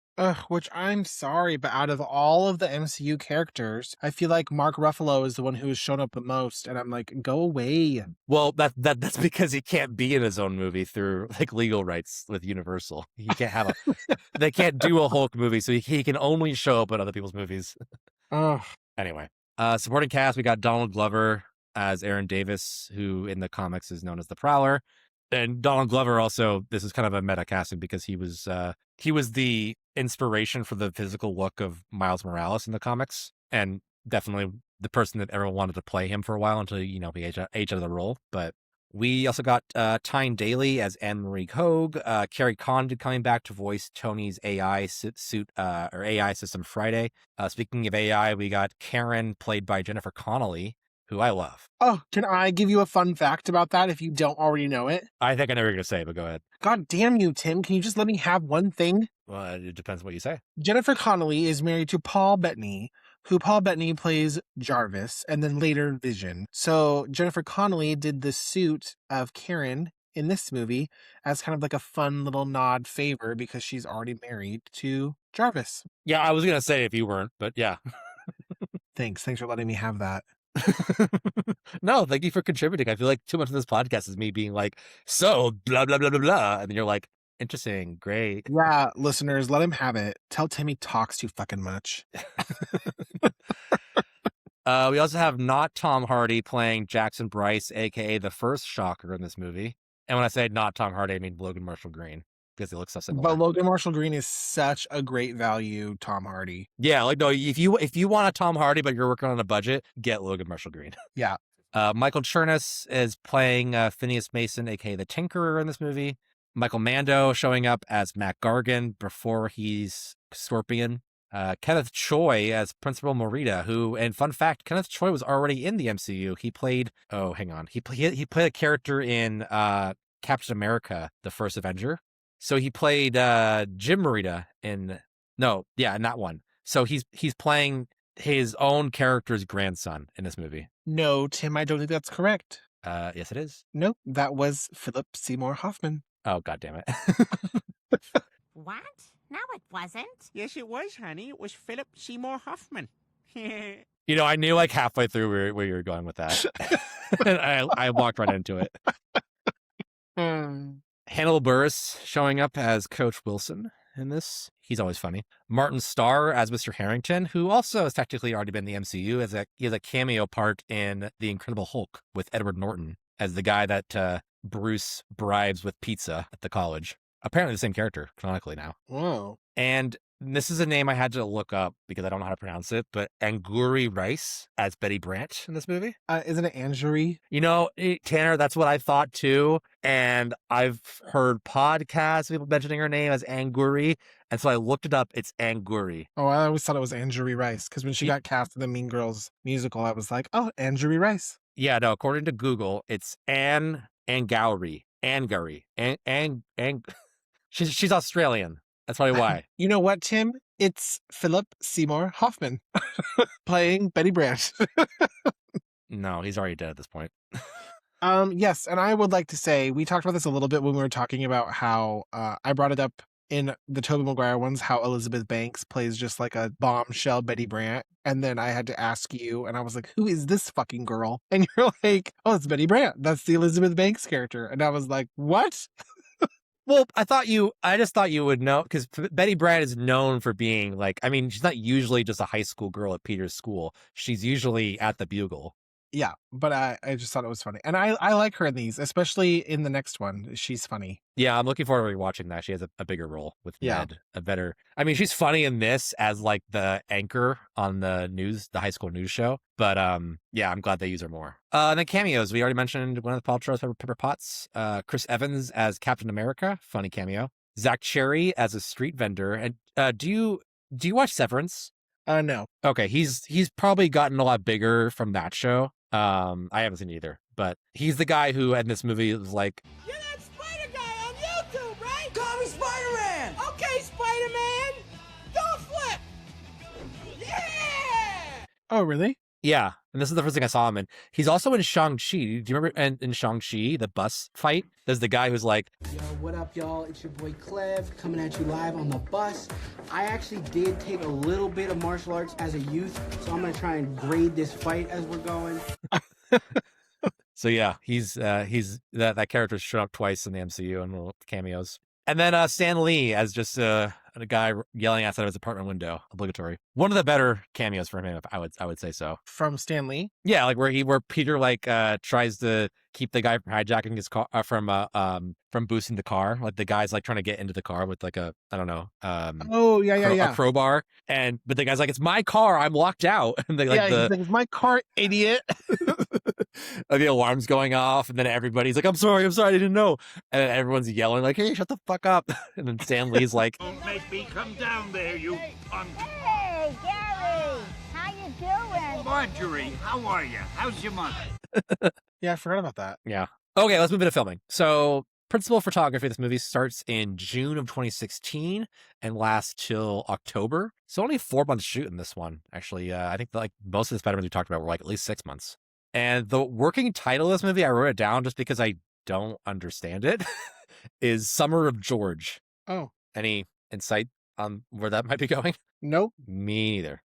Which I'm sorry, but out of all of the MCU characters, I feel like Mark Ruffalo is the one who has shown up the most, and I'm like, go away.
Well, that's because he can't be in his own movie through like legal rights with Universal. He can't have they can't do a Hulk movie, so he can only show up in other people's movies.
Oh.
Anyway, supporting cast, we got Donald Glover as Aaron Davis, who in the comics is known as the Prowler. And Donald Glover also, this is kind of a meta casting because he was the inspiration for the physical look of Miles Morales in the comics, and definitely the person that everyone wanted to play him for a while until he aged out of the role. But we also got Tyne Daly as Anne-Marie Hogue, Carrie Condon coming back to voice Tony's AI AI system Friday. Speaking of AI, we got Karen played by Jennifer Connelly, who I love.
Oh, can I give you a fun fact about that if you don't already know it?
I think I know what you're going to say, but go ahead.
God damn you, Tim. Can you just let me have one thing?
Well, it depends what you say.
Jennifer Connelly is married to Paul Bettany, who Paul Bettany plays Jarvis and then later Vision. So Jennifer Connelly did the suit of Karen in this movie as kind of like a fun little nod favor because she's already married to Jarvis.
Yeah, I was going to say if you weren't, but yeah.
Thanks for letting me have that.
No, thank you for contributing. I feel like too much of this podcast is me being like, so blah blah blah blah blah, and then you're like, interesting, great.
Yeah, listeners, let him have it. Tell Tim he talks too fucking much.
We also have not Tom Hardy playing Jackson Bryce, aka the first Shocker in this movie. And when I say not Tom Hardy, I mean Logan Marshall Green, because he looks so similar.
But Logan Marshall Green is such a great value Tom Hardy.
Yeah, like no, if you want a Tom Hardy but you're working on a budget, get Logan Marshall Green.
Yeah.
Michael Chernus is playing Phineas Mason, aka the Tinkerer in this movie. Michael Mando showing up as Matt Gargan before he's Scorpion. Kenneth Choi as Principal Morita, who, and fun fact, Kenneth Choi was already in the MCU. He played, he played a character in Captain America, the First Avenger. So he played Jim Morita in that one. So he's playing his own character's grandson in this movie.
No, Tim, I don't think that's correct.
Yes, it is.
Nope, that was Philip Seymour Hoffman.
Oh, God damn it.
What? No, it wasn't.
Yes, it was, honey. It was Philip Seymour Hoffman.
I knew like halfway through where you were going with that. And I walked right into it. Hannibal Buress showing up as Coach Wilson in this. He's always funny. Martin Starr as Mr. Harrington, who also has technically already been in the MCU. He has a cameo part in The Incredible Hulk with Edward Norton as the guy that Bruce bribes with pizza at the college. Apparently the same character, canonically now.
Whoa. And
this is a name I had to look up because I don't know how to pronounce it, but Angourie Rice as Betty Brant in this movie.
Isn't it Anjourie?
Tanner, that's what I thought too. And I've heard podcasts, people mentioning her name as Angourie. And so I looked it up. It's Angourie.
Oh, I always thought it was Anjourie Rice because when she got cast in the Mean Girls musical, I was like, oh, Anjourie Rice.
Yeah, no, according to Google, it's Angourie. She's Australian. That's probably why.
You know what, Tim? It's Philip Seymour Hoffman playing Betty Brant.
No, he's already dead at this point.
Yes, and I would like to say, we talked about this a little bit when we were talking about how I brought it up in the Tobey Maguire ones how Elizabeth Banks plays just like a bombshell Betty Brant. And then I had to ask you, and I was like, who is this fucking girl? And you're like, oh, it's Betty Brant. That's the Elizabeth Banks character. And I was like, what?
Well, I just thought you would know, because Betty Brant is known for being like, I mean, she's not usually just a high school girl at Peter's school. She's usually at the Bugle.
Yeah, but I just thought it was funny. And I like her in these, especially in the next one. She's funny.
Yeah, I'm looking forward to rewatching that. She has a bigger role with
Yeah.
Ned, a better. I mean, she's funny in this as like the anchor on the high school news show. But yeah, I'm glad they use her more. And then cameos. We already mentioned Gwyneth Paltrow's Pepper Potts. Chris Evans as Captain America, funny cameo. Zach Cherry as a street vendor. And do you watch Severance?
No.
Okay, he's probably gotten a lot bigger from that show. I haven't seen it either, but he's the guy who in this movie was like,
You're that Spider guy on YouTube, right? Call me Spider-Man. Okay, Spider-Man. Don't flip. Yeah.
Oh, really?
yeah. And this is the first thing I saw him in. He's also in Shang-Chi. Do you remember in Shang-Chi, the bus fight? There's the guy who's like,
Yo, what up, y'all? It's your boy Clev coming at you live on the bus. I actually did take a little bit of martial arts as a youth, so I'm gonna try and grade this fight as we're going.
so yeah, he's that character's shown up twice in the MCU and little cameos. And then Stan Lee as just a guy yelling outside of his apartment window, obligatory. One of the better cameos for him, I would say so.
From Stan Lee?
Yeah, like where Peter like tries to keep the guy from hijacking his car from boosting the car. Like the guy's like trying to get into the car with like a I don't know
Oh yeah,
a crowbar, but the guy's like, it's my car, I'm locked out, and they like
he's like, it's my car, idiot.
the alarm's going off, and then everybody's like, I'm sorry, I didn't know, and then everyone's yelling like, hey, shut the fuck up, and then Stan Lee's like,
Don't make me come down there, you punk.
Hey, Gary, how you doing?
Marjorie, how are you? How's your mother?
Yeah, I forgot about that.
yeah. Okay, let's move into filming. So principal photography of this movie starts in June of 2016 and lasts till October. So only 4 months shooting this one, actually. I think like most of the Spider-Mans we talked about were like at least 6 months. And the working title of this movie, I wrote it down just because I don't understand it, is Summer of George.
Oh.
Any insight on where that might be going?
Nope.
Me neither.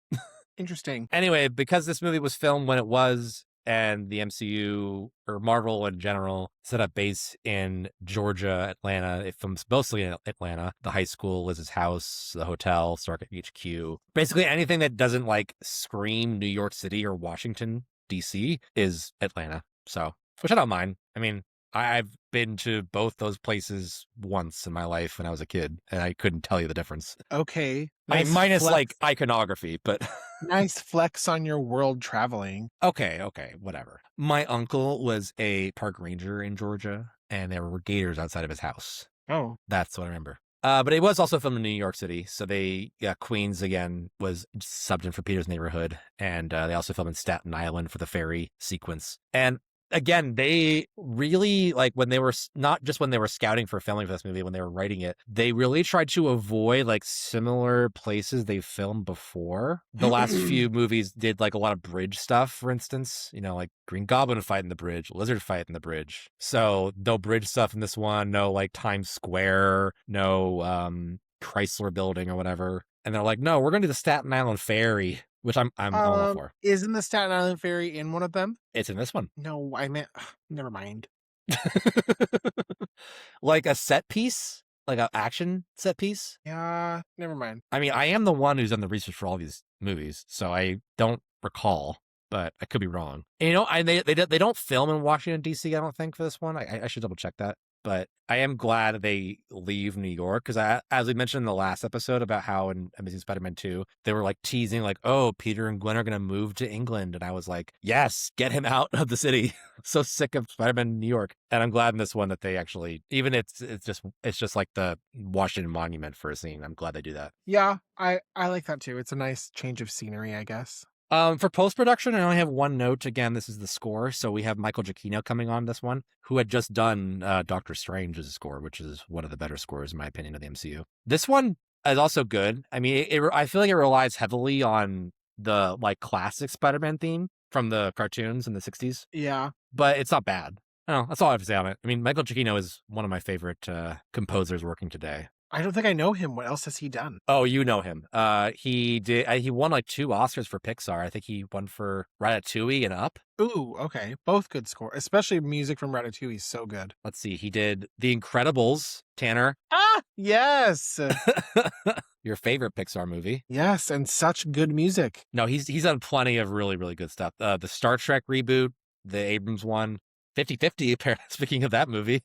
Interesting.
Anyway, because this movie was filmed when it was, and the MCU or Marvel in general set up base in Georgia, Atlanta. It films mostly in Atlanta. The high school, Liz's house, the hotel, Stark HQ. Basically anything that doesn't like scream New York City or Washington, DC is Atlanta. So, which I don't mind. I mean, I've been to both those places once in my life when I was a kid, and I couldn't tell you the difference.
Okay.
Minus like iconography, but
nice flex on your world traveling.
Okay, whatever. My uncle was a park ranger in Georgia, and there were gators outside of his house.
Oh.
That's what I remember. But it was also filmed in New York City, so Queens again was subbed in for Peter's neighborhood, and they also filmed in Staten Island for the ferry sequence. And again, they really, like, when they were, not just when they were scouting for filming for this movie, when they were writing it, they really tried to avoid, like, similar places they filmed before. The last few movies did, like, a lot of bridge stuff, for instance. You know, like, Green Goblin fight in the bridge, Lizard fight in the bridge. So, no bridge stuff in this one, no, like, Times Square, no Chrysler Building or whatever. And they're like, no, we're going to do the Staten Island Ferry, which I'm all for.
Isn't the Staten Island Ferry in one of them?
It's in this one.
No, I meant, never mind.
Like a set piece? Like an action set piece?
Yeah, never mind.
I mean, I am the one who's done the research for all these movies, so I don't recall, but I could be wrong. And, you know, they don't film in Washington, D.C., I don't think, for this one. I should double check that. But I am glad they leave New York, because as we mentioned in the last episode about how in Amazing Spider-Man 2, they were like teasing like, oh, Peter and Gwen are going to move to England. And I was like, yes, get him out of the city. So sick of Spider-Man in New York. And I'm glad in this one that they actually, even it's just like the Washington Monument for a scene. I'm glad they do that.
Yeah, I like that too. It's a nice change of scenery, I guess.
For post-production, I only have one note. Again, this is the score. So we have Michael Giacchino coming on this one, who had just done Doctor Strange's score, which is one of the better scores, in my opinion, of the MCU. This one is also good. I mean, I feel like it relies heavily on the like classic Spider-Man theme from the cartoons in the 60s.
Yeah.
But it's not bad. I don't know. That's all I have to say on it. I mean, Michael Giacchino is one of my favorite composers working today.
I don't think I know him. What else has he done?
Oh, you know him. He won like 2 Oscars for Pixar. I think he won for Ratatouille and Up.
Ooh, okay. Both good score. Especially music from Ratatouille is so good.
Let's see. He did The Incredibles, Tanner.
Ah, yes.
Your favorite Pixar movie.
Yes, and such good music.
No, he's done plenty of really, really good stuff. The Star Trek reboot, the Abrams one, 50-50, apparently, speaking of that movie.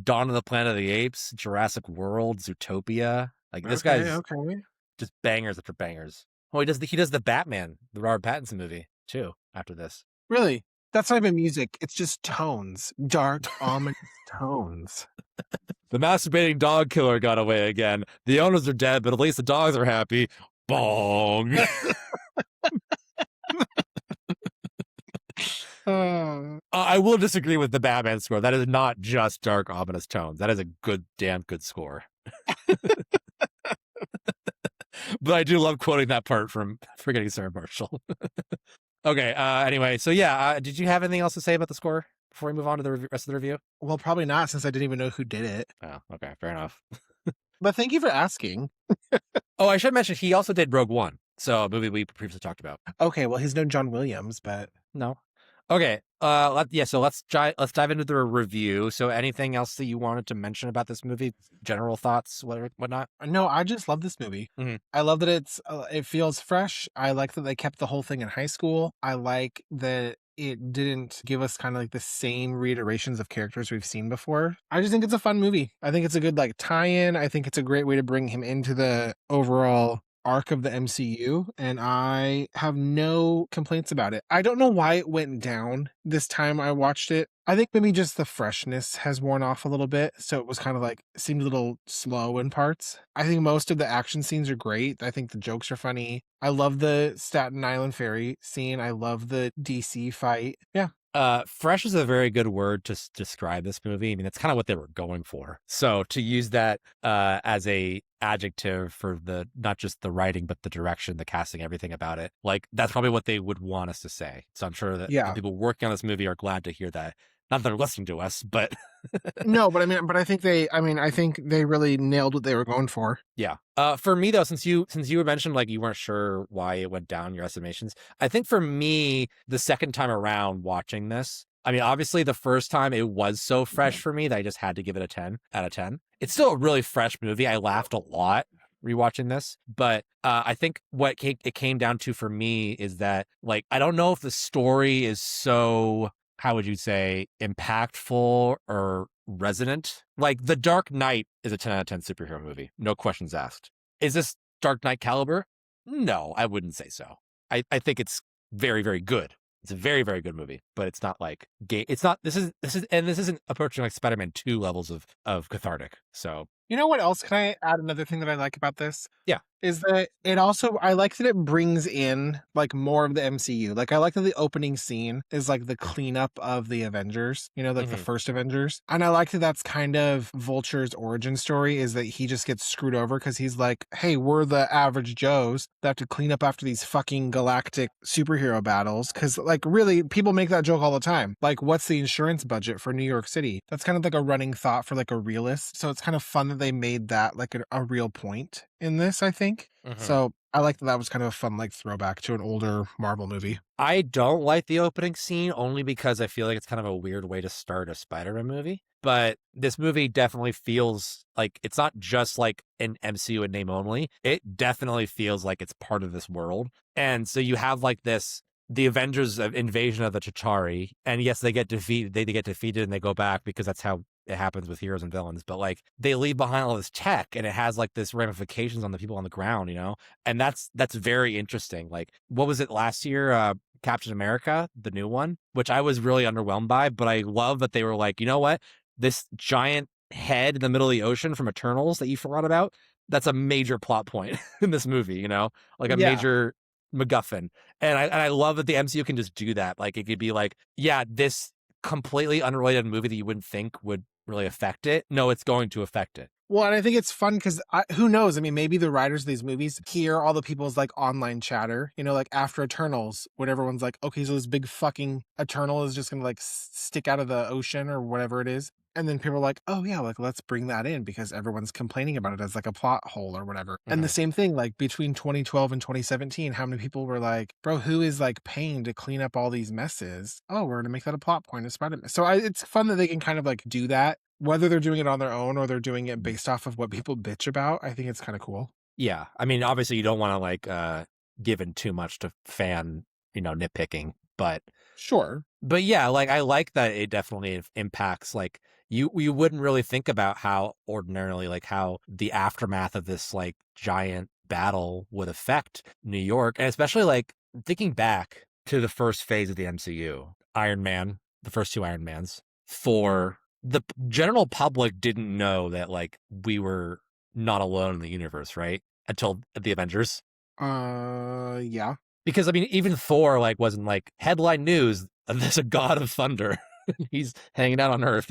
Dawn of the Planet of the Apes, Jurassic World, Zootopia. Like, this guy's just bangers after bangers. Oh, he does the Batman, the Robert Pattinson movie, too, after this.
Really? That's not even music. It's just tones. Dark, ominous tones.
The masturbating dog killer got away again. The owners are dead, but at least the dogs are happy. Bong. I will disagree with the Batman score. That is not just dark, ominous tones. That is a damn good score. But I do love quoting that part from Forgetting Sarah Marshall. Okay. Anyway, so yeah, did you have anything else to say about the score before we move on to the rest of the review?
Well, probably not, since I didn't even know who did it.
Oh, okay, fair enough.
But thank you for asking.
Oh, I should mention he also did Rogue One, so a movie we previously talked about.
Okay, well, he's no John Williams, but
no. Okay. So let's dive into the review. So anything else that you wanted to mention about this movie? General thoughts, whatnot?
No, I just love this movie.
Mm-hmm.
I love that it feels fresh. I like that they kept the whole thing in high school. I like that it didn't give us kind of like the same reiterations of characters we've seen before. I just think it's a fun movie. I think it's a good like tie-in. I think it's a great way to bring him into the overall arc of the MCU, and I have no complaints about it. I don't know why it went down this time I watched it. I think maybe just the freshness has worn off a little bit, so it was kind of like seemed a little slow in parts. I think most of the action scenes are great. I think the jokes are funny. I love the Staten Island ferry scene. I love the DC fight. Yeah.
Fresh is a very good word to describe this movie. I mean, that's kind of what they were going for. So to use that as a adjective for the not just the writing, but the direction, the casting, everything about it, like that's probably what they would want us to say. So I'm sure that the people working on this movie are glad to hear that. Not that they're listening to us, but
no, but I think they really nailed what they were going for.
Yeah. For me though, since you had mentioned like you weren't sure why it went down, your estimations, I think for me, the second time around watching this, I mean, obviously the first time it was so fresh for me that I just had to give it a 10 out of 10. It's still a really fresh movie. I laughed a lot rewatching this, but I think what it came down to for me is that like I don't know if the story is so, how would you say, impactful or resonant. Like The Dark Knight is a 10 out of 10 superhero movie. No questions asked. Is this Dark Knight caliber? No, I wouldn't say so. I think it's very, very good. It's a very, very good movie, but it's not like gay. It's not, this isn't approaching like Spider-Man 2 levels of cathartic. So,
you know what else? Can I add another thing that I like about this?
Yeah.
Is that it also, I like that it brings in like more of the MCU. Like I like that the opening scene is like the cleanup of the Avengers, you know, like the first Avengers. And I like that that's kind of Vulture's origin story, is that he just gets screwed over because he's like, hey, we're the average Joes that have to clean up after these fucking galactic superhero battles. Cause like really people make that joke all the time. Like what's the insurance budget for New York City? That's kind of like a running thought for like a realist. So it's kind of fun that they made that like a real point in this, I think. So I like that was kind of a fun like throwback to an older Marvel movie.
I don't like the opening scene only because I feel like it's kind of a weird way to start a Spider-Man movie. But this movie definitely feels like it's not just like an MCU in name only. It definitely feels like it's part of this world. And so you have like the Avengers invasion of the Chitauri, and yes, they get defeated. They get defeated and they go back because that's how it happens with heroes and villains. But like they leave behind all this tech, and it has like this ramifications on the people on the ground, you know. And that's very interesting. Like what was it last year? Captain America, the new one, which I was really underwhelmed by. But I love that they were like, you know what, this giant head in the middle of the ocean from Eternals that you forgot about. That's a major plot point in this movie, you know, like a major MacGuffin. And I love that the MCU can just do that. Like it could be like, yeah, this completely unrelated movie that you wouldn't think would really affect it. No, it's going to affect it.
Well, and I think it's fun because who knows? I mean, maybe the writers of these movies hear all the people's like online chatter, you know, like after Eternals, when everyone's like, okay, so this big fucking Eternal is just going to like stick out of the ocean or whatever it is. And then people are like, oh yeah, like let's bring that in because everyone's complaining about it as like a plot hole or whatever. And the same thing, like between 2012 and 2017, how many people were like, bro, who is like paying to clean up all these messes? Oh, we're going to make that a plot point of Spider-Man. So it's fun that they can kind of like do that, whether they're doing it on their own or they're doing it based off of what people bitch about. I think it's kind of cool.
Yeah. I mean, obviously you don't want to like give in too much to fan, nitpicking, but
sure.
But yeah, like I like that it definitely impacts like you wouldn't really think about how ordinarily like how the aftermath of this like giant battle would affect New York, and especially like thinking back to the first phase of the MCU, Iron Man, the first two Iron Mans. For the general public didn't know that like we were not alone in the universe, right? Until the Avengers.
Yeah.
Because I mean, even Thor like wasn't like headline news. There's a god of thunder. He's hanging out on Earth,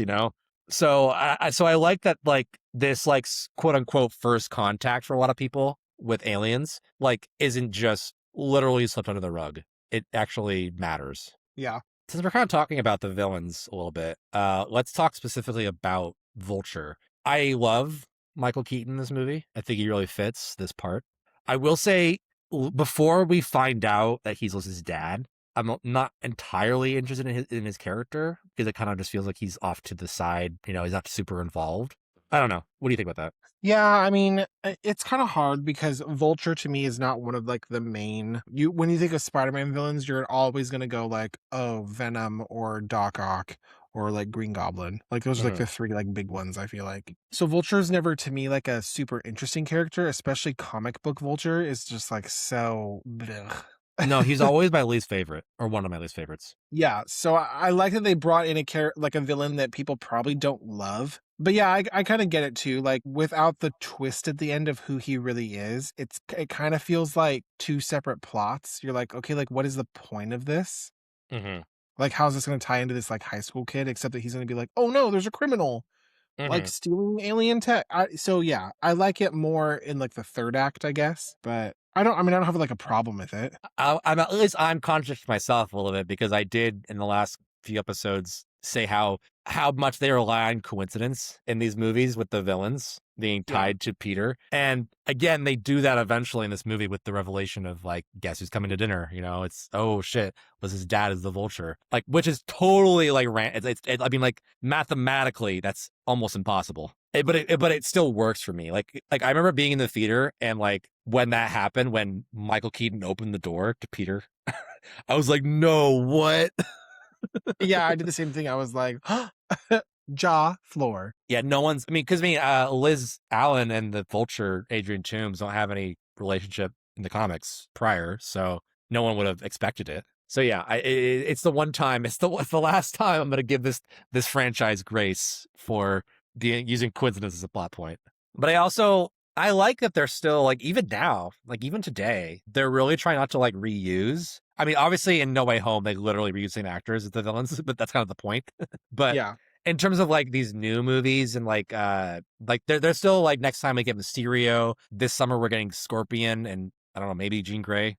So I like that like this like quote unquote first contact for a lot of people with aliens like isn't just literally slipped under the rug. It actually matters.
Yeah.
Since we're kind of talking about the villains a little bit, let's talk specifically about Vulture. I love Michael Keaton in this movie. I think he really fits this part. I will say, before we find out that he's Liz's dad, I'm not entirely interested in his character because it kind of just feels like he's off to the side. He's not super involved. I don't know. What do you think about that?
Yeah, I mean, it's kind of hard because Vulture to me is not one of like the main. When you think of Spider-Man villains, you're always gonna go like, oh, Venom or Doc Ock or like Green Goblin. Like those are like the three like big ones, I feel like. So Vulture is never to me like a super interesting character, especially comic book Vulture is just like so blech.
No, he's always my least favorite, or one of my least favorites.
Yeah, so I like that they brought in like a villain that people probably don't love. But yeah, I kind of get it too. Like without the twist at the end of who he really is, it kind of feels like two separate plots. You're like, okay, like what is the point of this?
Mm-hmm.
Like how's this going to tie into this like high school kid? Except that he's going to be like, oh no, there's a criminal. Like stealing alien tech. So yeah, I like it more in like the third act, I guess. But I don't have like a problem with it.
I'm conscious to myself a little bit because I did in the last few episodes say how much they rely on coincidence in these movies with the villains being tied to Peter. And again, they do that eventually in this movie with the revelation of like, guess who's coming to dinner? It's, oh shit, was his dad is the Vulture. Like, which is totally like, I mean, like mathematically, that's almost impossible. But it still works for me. Like I remember being in the theater and like when that happened, when Michael Keaton opened the door to Peter, I was like, no, what?
Yeah, I did the same thing. I was like, jaw floor.
Yeah, no one's. I mean, because Liz Allen and the Vulture, Adrian Toomes, don't have any relationship in the comics prior, so no one would have expected it. So yeah, it's the one time. It's the last time I'm going to give this franchise grace for using coincidence as a plot point. But I like that they're still like even now, like even today, they're really trying not to like reuse. I mean, obviously in No Way Home, they literally reuse same actors as the villains, but that's kind of the point. But yeah, in terms of like these new movies and like they're still like next time we get Mysterio. This summer we're getting Scorpion and I don't know, maybe Jean Grey.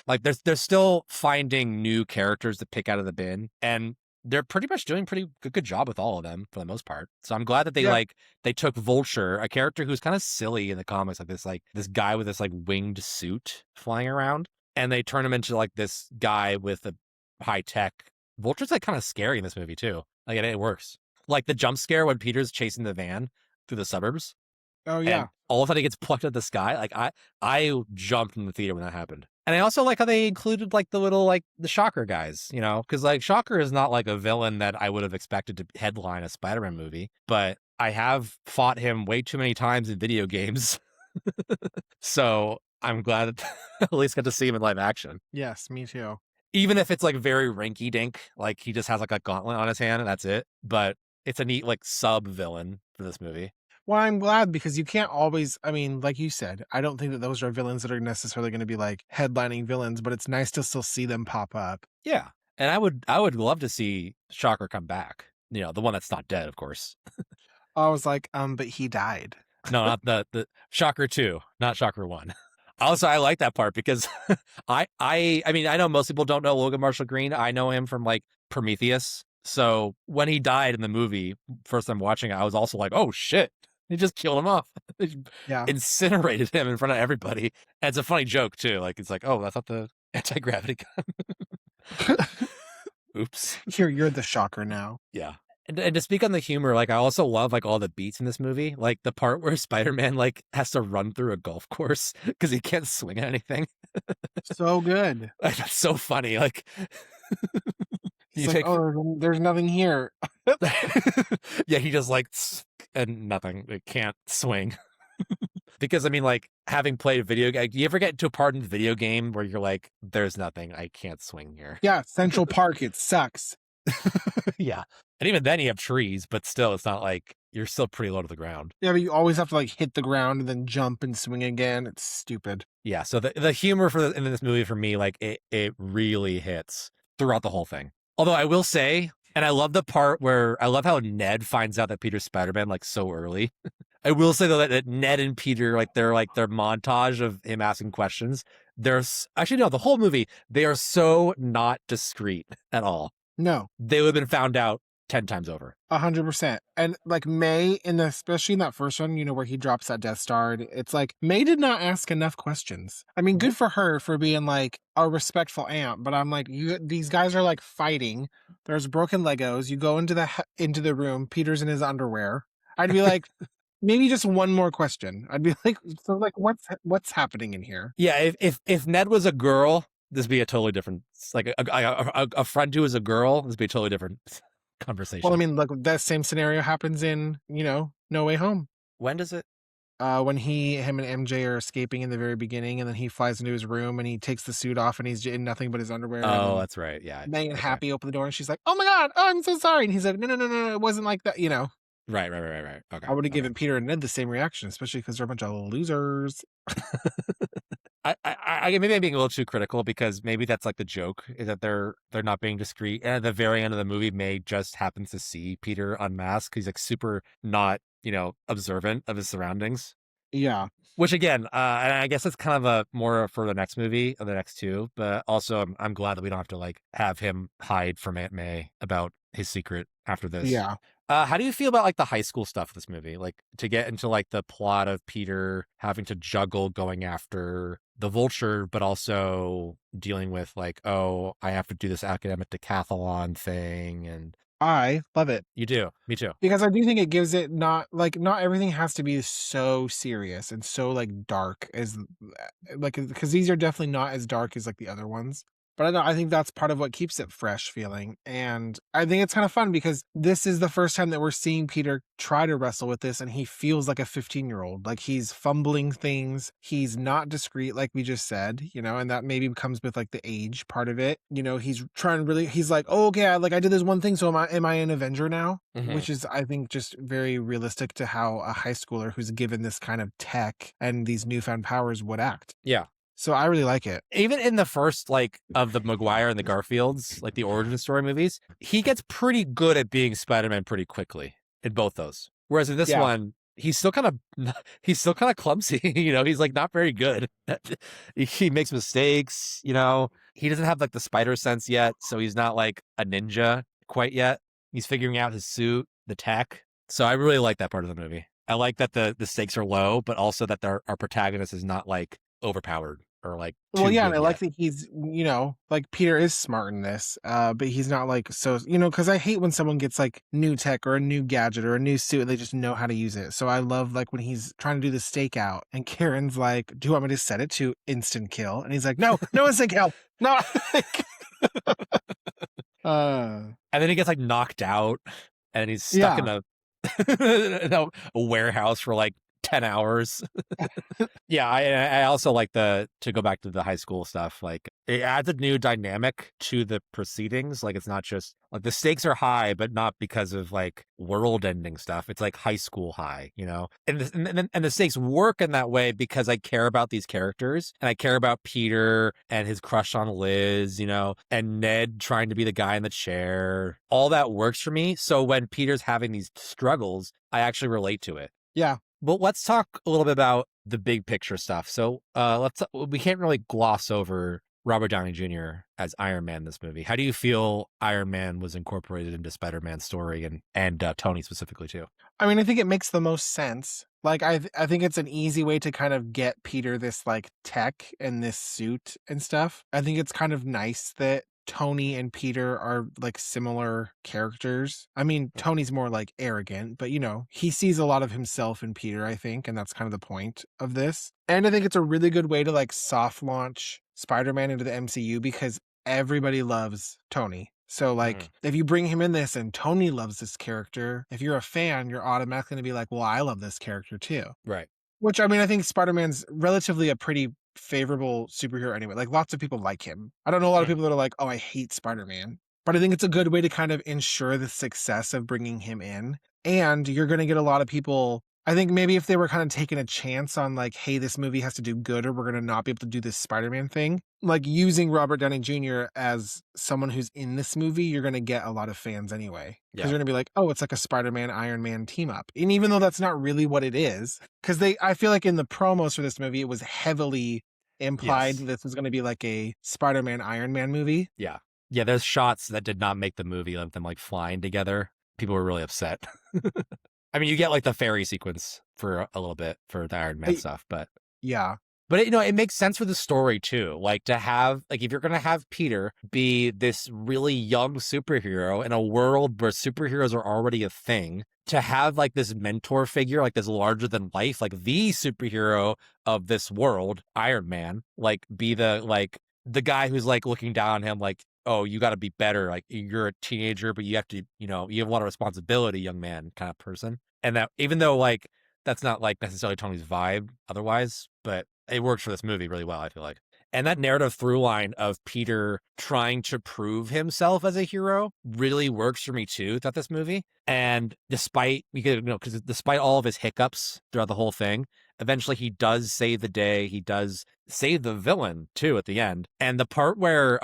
Like they're still finding new characters to pick out of the bin, and they're pretty much doing pretty good job with all of them for the most part. So I'm glad that they took Vulture, a character who's kind of silly in the comics, like this guy with this like winged suit flying around, and they turn him into like this guy with a high tech. Vulture's like kind of scary in this movie too. Like it works. Like the jump scare when Peter's chasing the van through the suburbs.
Oh yeah.
And all of a sudden he gets plucked out of the sky. Like I jumped in the theater when that happened. And I also like how they included like the little like the Shocker guys, because like Shocker is not like a villain that I would have expected to headline a Spider-Man movie, but I have fought him way too many times in video games. So I'm glad that at least got to see him in live action.
Yes, me too.
Even if it's like very rinky dink, like he just has like a gauntlet on his hand and that's it. But it's a neat like sub villain for this movie.
Well, I'm glad because you can't always, I mean, like you said, I don't think that those are villains that are necessarily going to be like headlining villains, but it's nice to still see them pop up.
Yeah. And I would love to see Shocker come back. The one that's not dead, of course.
I was like, but he died.
No, not the Shocker 2, not Shocker 1. Also, I like that part because I mean, I know most people don't know Logan Marshall Green. I know him from like Prometheus. So when he died in the movie, first time watching it, I was also like, oh shit, he just killed him off.
Yeah.
Incinerated him in front of everybody. And it's a funny joke too. Like, it's like, oh, that's not the anti-gravity gun. Oops.
You're the shocker now.
Yeah. And to speak on the humor, like, I also love like all the beats in this movie. Like the part where Spider-Man like has to run through a golf course because he can't swing at anything.
So good.
Like, that's so funny. Like,
He's like, oh, there's nothing here.
yeah, he just like and nothing. It can't swing. Because I mean, like, having played a video game, do you ever get to a part in the video game where you're like, there's nothing, I can't swing here?
Yeah, Central Park, it sucks.
Yeah. And even then you have trees, but still, it's not like you're still pretty low to the ground.
Yeah, but you always have to like hit the ground and then jump and swing again. It's stupid.
Yeah. So the humor in this movie for me, like, it really hits throughout the whole thing. Although I will say, and I love the part where I love how Ned finds out that Peter's Spider-Man like so early. I will say though that Ned and Peter, like their montage of him asking questions, actually no, the whole movie, they are so not discreet at all.
No.
They would have been found out 10 times over.
100%. And like May, especially in that first one, where he drops that Death Star, it's like May did not ask enough questions. I mean, good for her for being like a respectful aunt, but I'm like, these guys are like fighting. There's broken Legos. You go into the room. Peter's in his underwear. I'd be like, maybe just one more question. I'd be like, so like, what's happening in here?
Yeah, if Ned was a girl, this would be a totally different. Like a friend who is a girl, this would be a totally different conversation.
Well, I mean, look, that same scenario happens in No Way Home.
When does it?
When him and MJ are escaping in the very beginning, and then he flies into his room and he takes the suit off and he's in nothing but his underwear.
Oh, that's right. Yeah.
May and Happy open the door and she's like, "Oh my god, oh I'm so sorry." And he's like, "No, it wasn't like that."
Right. Okay.
I would have given Peter and Ned the same reaction, especially because they're a bunch of losers.
I maybe I'm being a little too critical because maybe that's like the joke is that they're not being discreet. And at the very end of the movie, May just happens to see Peter unmasked. He's like super not, observant of his surroundings.
Yeah.
Which again, and I guess it's kind of a more for the next movie or the next two, but also I'm glad that we don't have to like have him hide from Aunt May about his secret after this.
Yeah.
How do you feel about like the high school stuff of this movie? Like to get into like the plot of Peter having to juggle going after the Vulture, but also dealing with like, oh, I have to do this academic decathlon thing. And
I love it.
You do. Me too.
Because I do think it gives it not everything has to be so serious and so like dark as like, because these are definitely not as dark as like the other ones. But I think that's part of what keeps it fresh feeling. And I think it's kind of fun because this is the first time that we're seeing Peter try to wrestle with this and he feels like a 15-year-old. Like he's fumbling things. He's not discreet like we just said, and that maybe comes with like the age part of it. He's trying he's like, oh, okay, like I did this one thing. So am I an Avenger now? Mm-hmm. Which is, I think, just very realistic to how a high schooler who's given this kind of tech and these newfound powers would act.
Yeah.
So I really like it.
Even in the first, like, of the Maguire and the Garfields, like the origin story movies, he gets pretty good at being Spider-Man pretty quickly in both those. Whereas in this one, he's still kind of clumsy. He's like not very good. He makes mistakes. He doesn't have like the spider sense yet, so he's not like a ninja quite yet. He's figuring out his suit, the tech. So I really like that part of the movie. I like that the stakes are low, but also that our protagonist is not like overpowered or like
and I like that he's like Peter is smart in this, but he's not like so because I hate when someone gets like new tech or a new gadget or a new suit and they just know how to use it. So I love like when he's trying to do the stakeout and Karen's like, do you want me to set it to instant kill? And he's like, no instant kill, no.
And then he gets like knocked out and he's stuck in a warehouse for like 10 hours. Yeah, I also like to go back to the high school stuff. Like it adds a new dynamic to the proceedings. Like it's not just like the stakes are high, but not because of like world ending stuff. It's like high school high, and the stakes work in that way because I care about these characters and I care about Peter and his crush on Liz, and Ned trying to be the guy in the chair. All that works for me. So when Peter's having these struggles, I actually relate to it.
Yeah.
But let's talk a little bit about the big picture stuff. So we can't really gloss over Robert Downey Jr. as Iron Man in this movie. How do you feel Iron Man was incorporated into Spider-Man's story and Tony specifically too?
I mean, I think it makes the most sense. Like, I think it's an easy way to kind of get Peter this like tech and this suit and stuff. I think it's kind of nice that Tony and Peter are like similar characters. I mean, Tony's more like arrogant, but he sees a lot of himself in Peter, I think, and that's kind of the point of this. And I think it's a really good way to like soft launch Spider-Man into the MCU because everybody loves Tony. So like if you bring him in this and Tony loves this character, if you're a fan, you're automatically going to be like, well, I love this character too.
Right.
Which, I mean, I think Spider-Man's relatively a pretty favorable superhero anyway. Like, lots of people like him. I don't know a lot of people that are like, oh, I hate Spider-Man. But I think it's a good way to kind of ensure the success of bringing him in. And you're going to get a lot of people. I think maybe if they were kind of taking a chance on like, hey, this movie has to do good or we're going to not be able to do this Spider-Man thing, like using Robert Downey Jr. as someone who's in this movie, you're going to get a lot of fans anyway. Because you're going to be like, oh, it's like a Spider-Man, Iron Man team up. And even though that's not really what it is, because I feel like in the promos for this movie, it was heavily implied this was going to be like a Spider-Man, Iron Man movie.
Yeah. Yeah, there's shots that did not make the movie of them like flying together. People were really upset. I mean, you get like the fairy sequence for a little bit for the Iron Man stuff, but
yeah.
But it makes sense for the story too. Like to have like if you're gonna have Peter be this really young superhero in a world where superheroes are already a thing, to have like this mentor figure, like this larger than life, like the superhero of this world, Iron Man, like be the guy who's like looking down on him, like, oh, you got to be better. Like you're a teenager, but you have to, you have a lot of responsibility, young man, kind of person. And that even though like that's not like necessarily Tony's vibe otherwise, but it works for this movie really well, I feel like. And that narrative through line of Peter trying to prove himself as a hero really works for me too throughout this movie. And despite all of his hiccups throughout the whole thing, eventually he does save the day. He does save the villain too at the end. And the part where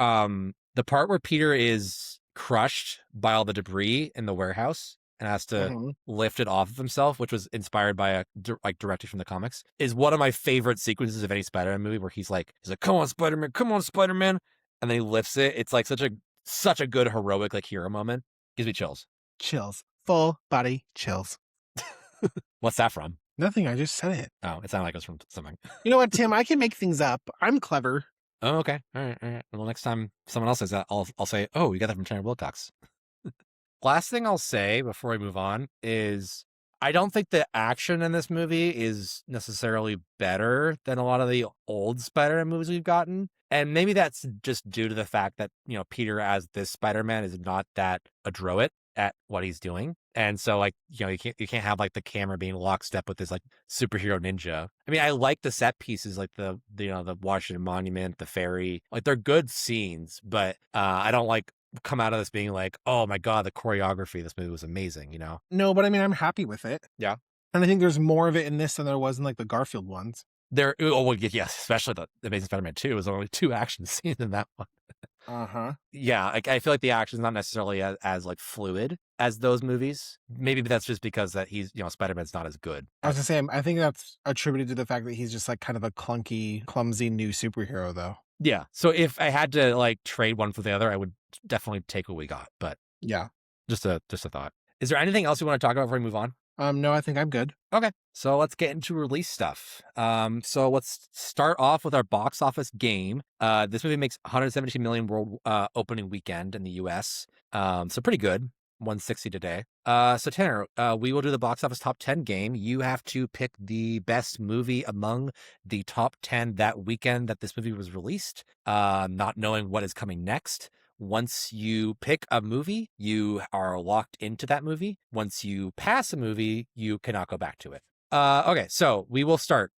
Peter is crushed by all the debris in the warehouse and has to lift it off of himself, which was inspired by directly from the comics, is one of my favorite sequences of any Spider-Man movie where he's like, come on, Spider-Man. And then he lifts it. It's like such a good heroic like hero moment. Gives me chills.
Chills. Full body chills.
What's that from?
Nothing. I just said it.
Oh, it sounded like it was from something.
You know what, Tim? I can make things up. I'm clever.
Oh, okay. All right. Well, next time someone else says that, I'll say, oh, you got that from Chandler Wilcox. Last thing I'll say before we move on is I don't think the action in this movie is necessarily better than a lot of the old Spider-Man movies we've gotten. And maybe that's just due to the fact that, Peter as this Spider-Man is not that adroit at what he's doing. And so like, you can't have like the camera being lockstep with this like superhero ninja. I mean, I like the set pieces, like the Washington Monument, the ferry, like they're good scenes, but I don't like come out of this being like, oh my God, the choreography of this movie was amazing,
No, but I mean, I'm happy with it.
Yeah.
And I think there's more of it in this than there was in like the Garfield ones.
Yes, especially the Amazing Spider-Man 2 was only 2 action scenes in that one. Yeah, I feel like the action is not necessarily as like fluid as those movies. Maybe that's just because that he's, Spider-Man's not as good.
I was gonna say, I think that's attributed to the fact that he's just like kind of a clunky, clumsy new superhero though.
Yeah. So if I had to like trade one for the other, I would definitely take what we got. But
yeah,
just a thought. Is there anything else you want to talk about before we move on?
No, I think I'm good.
Okay. So let's get into release stuff. So let's start off with our box office game. This movie makes 117 million world opening weekend in the US. So pretty good. 160 today. So Tanner, we will do the box office top 10 game. You have to pick the best movie among the top 10 that weekend that this movie was released, not knowing what is coming next. Once you pick a movie, you are locked into that movie. Once you pass a movie, you cannot go back to it. Okay, so we will start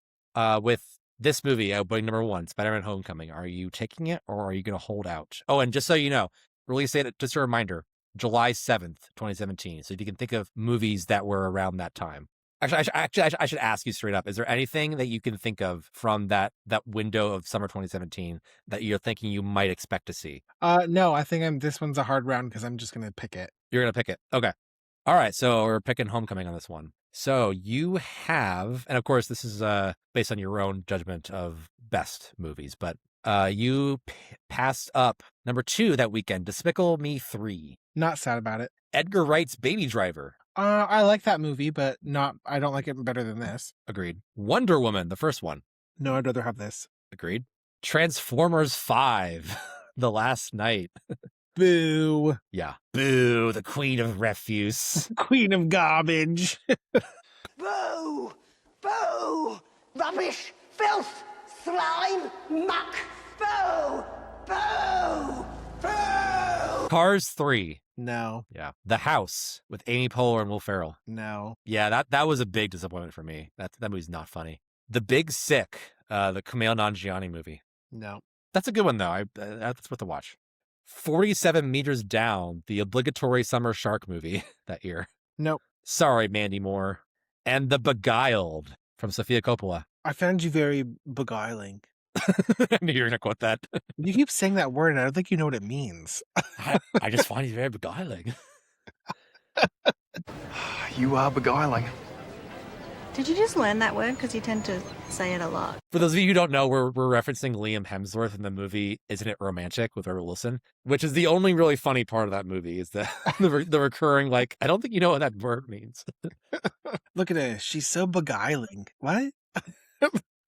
with this movie, opening number 1, Spider-Man Homecoming. Are you taking it or are you going to hold out? Oh, and just so you know, release date, just a reminder, July 7th, 2017. So if you can think of movies that were around that time. Actually, I should ask you straight up. Is there anything that you can think of from that window of summer 2017 that you're thinking you might expect to see?
No, I think this one's a hard round because I'm just going to pick it.
You're going to pick it. Okay. All right. So we're picking Homecoming on this one. So you have, and of course, this is based on your own judgment of best movies, but You passed up number 2 that weekend, Despicable Me 3.
Not sad about it.
Edgar Wright's Baby Driver.
I like that movie, but I don't like it better than this.
Agreed. Wonder Woman, the first one.
No, I'd rather have this.
Agreed. Transformers 5, The Last Night.
Boo.
Yeah. Boo, the queen of refuse.
Queen of garbage.
Boo! Boo! Rubbish! Filth! Slime! Muck! Boo! Boo! Boo!
Cars 3.
No.
Yeah. The House with Amy Poehler and Will Ferrell.
No.
Yeah, that was a big disappointment for me. That movie's not funny. The Big Sick, the Kumail Nanjiani movie.
No.
That's a good one, though. That's worth a watch. 47 Meters Down, the obligatory summer shark movie that year.
Nope.
Sorry, Mandy Moore. And The Beguiled from Sofia Coppola.
I found you very beguiling.
I knew you were going to quote that.
You keep saying that word, and I don't think you know what it means.
I just find you very beguiling.
You are beguiling.
Did you just learn that word? Because you tend to say it a lot.
For those of you who don't know, we're referencing Liam Hemsworth in the movie Isn't It Romantic with Rebel Wilson, which is the only really funny part of that movie is the recurring, like, I don't think you know what that word means.
Look at her. She's so beguiling. What?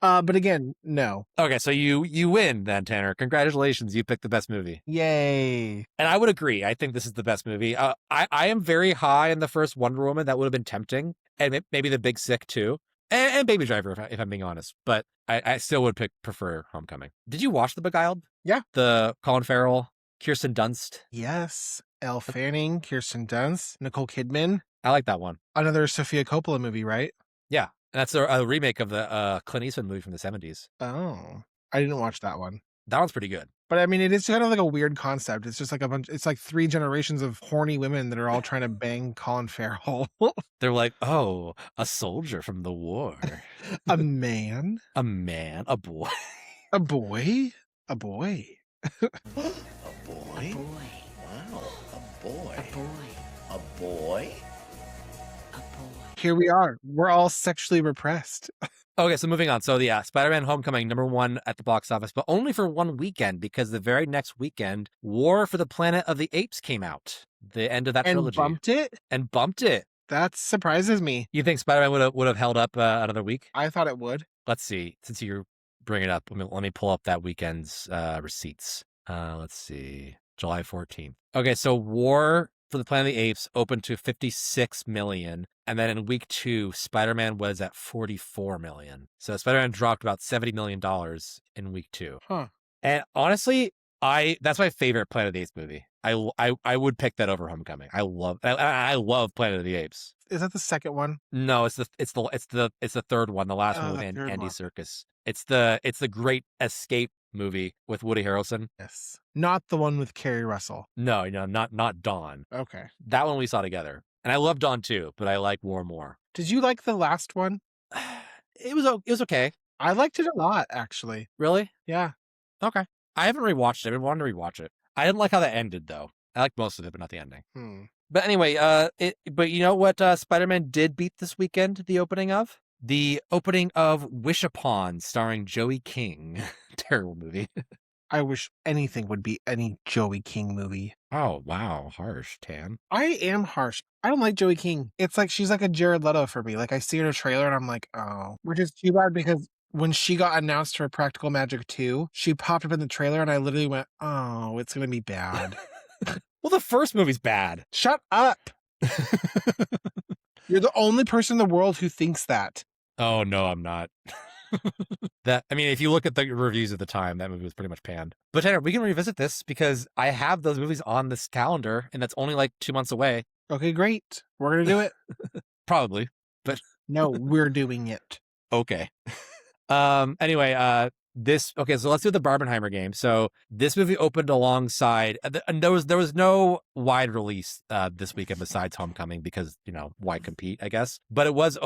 But again, no.
Okay, so you win then, Tanner. Congratulations, you picked the best movie.
Yay.
And I would agree. I think this is the best movie. I am very high in the first Wonder Woman. That would have been tempting. And maybe The Big Sick, too. And Baby Driver, if I'm being honest. But I still would prefer Homecoming. Did you watch The Beguiled?
Yeah.
The Colin Farrell, Kirsten Dunst?
Yes. Elle Fanning, Kirsten Dunst, Nicole Kidman.
I like that one.
Another Sofia Coppola movie, right?
Yeah. And that's a remake of the Clint Eastwood movie from the 70s.
Oh. I didn't watch that one.
That one's pretty good.
But I mean, it is kind of like a weird concept. It's just like it's like 3 generations of horny women that are all trying to bang Colin Farrell.
They're like, oh, a soldier from the war.
A man?
A man, a boy.
A boy? A boy.
A boy? Wow, a boy. A boy. A boy? A boy.
Here we are. We're all sexually repressed.
Okay, so moving on. So yeah, Spider-Man Homecoming, number 1 at the box office, but only for one weekend because the very next weekend, War for the Planet of the Apes came out. The end of that trilogy.
And bumped it? That surprises me.
You think Spider-Man would have held up another week?
I thought it would.
Let's see. Since you bring it up, let me pull up that weekend's receipts. Let's see. July 14th. Okay, so War for the Planet of the Apes opened to 56 million. And then in week 2, Spider-Man was at 44 million. So Spider-Man dropped about $70 million in week 2.
Huh.
And honestly, that's my favorite Planet of the Apes movie. I would pick that over Homecoming. I love Planet of the Apes.
Is that the second one?
No, it's the third one, the last one with Andy Serkis. It's the Great Escape movie with Woody Harrelson.
Yes. Not the one with Kerry Russell.
No, not Dawn.
Okay.
That one we saw together. And I love Dawn too, but I like War more.
Did you like the last one?
It was okay.
I liked it a lot, actually.
Really?
Yeah.
Okay. I haven't rewatched it. I've been wanting to rewatch it. I didn't like how that ended, though. I liked most of it, but not the ending. But anyway, but you know what Spider-Man did beat this weekend, the opening of? The opening of Wish Upon, starring Joey King. Terrible movie.
I wish anything would be any Joey King movie.
Oh, wow. Harsh, Tan.
I am harsh. I don't like Joey King. It's like she's like a Jared Leto for me. Like I see her in a trailer and I'm like, oh. Which is too bad because when she got announced for Practical Magic 2, she popped up in the trailer and I literally went, oh, it's going to be bad.
Well, the first movie's bad.
Shut up. You're the only person in the world who thinks that.
Oh, no, I'm not. If you look at the reviews at the time, that movie was pretty much panned. But Tanner, we can revisit this because I have those movies on this calendar and that's only like 2 months away.
Okay, great. We're going to do it.
Probably, but
no, we're doing it.
Okay. Anyway, so let's do the Barbenheimer game. So this movie opened alongside, and there was no wide release this weekend besides Homecoming because, why compete, I guess. But it was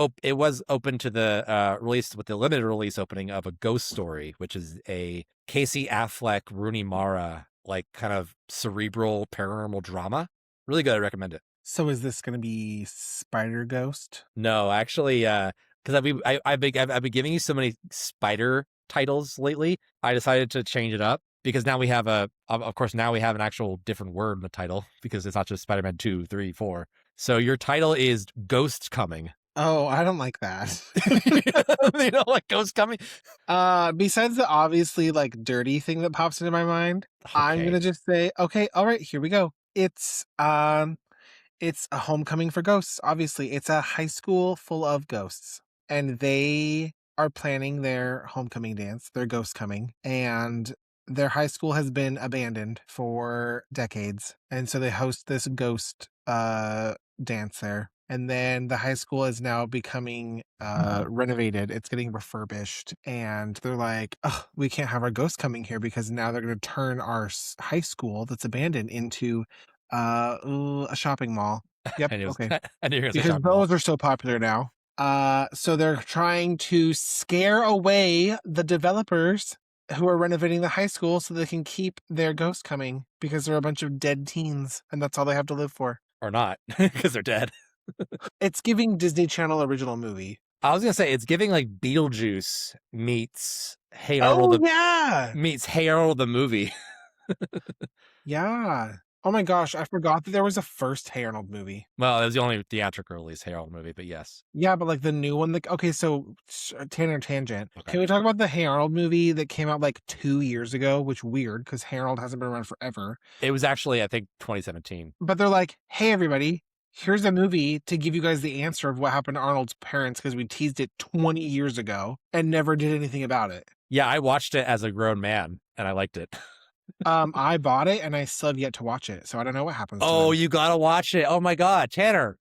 open to the release with the limited release opening of A Ghost Story, which is a Casey Affleck, Rooney Mara, like kind of cerebral paranormal drama. Really good. I recommend it.
So is this going to be Spider Ghost?
No, actually, because I've been giving you so many spider titles lately, I decided to change it up because now we have of course, now we have an actual different word in the title because it's not just Spider-Man 2, 3, 4. So your title is Ghost Coming.
Oh, I don't like that.
You know, like Ghost Coming?
Besides the obviously like dirty thing that pops into my mind, I'm gonna just say, okay, all right, here we go. It's a homecoming for ghosts. Obviously, it's a high school full of ghosts, and they are planning their homecoming dance, their ghost coming, and their high school has been abandoned for decades, and so they host this ghost dance there. And then the high school is now becoming renovated. It's getting refurbished. And they're like, oh, we can't have our ghosts coming here because now they're going to turn our high school that's abandoned into a shopping mall. Yep. Okay. Because those are so popular now. So they're trying to scare away the developers who are renovating the high school so they can keep their ghosts coming because they're a bunch of dead teens and that's all they have to live for.
Or not, because they're dead.
It's giving Disney Channel original movie.
I was gonna say it's giving like Beetlejuice meets Hey Arnold. Meets Hey Arnold the movie.
Yeah. Oh my gosh, I forgot that there was a first Hey Arnold movie.
Well, it was the only theatrical release Hey Arnold movie, but yes.
Yeah, but like the new one, like okay, so Tanner tangent. Okay. Can we talk about the Hey Arnold movie that came out like 2 years ago? Which weird because Hey Arnold hasn't been around forever.
It was actually, I think, 2017.
But they're like, hey everybody, here's a movie to give you guys the answer of what happened to Arnold's parents because we teased it 20 years ago and never did anything about it.
Yeah, I watched it as a grown man and I liked it.
I bought it and I still have yet to watch it, so I don't know what happens.
Oh, you gotta watch it. Oh my God, Tanner.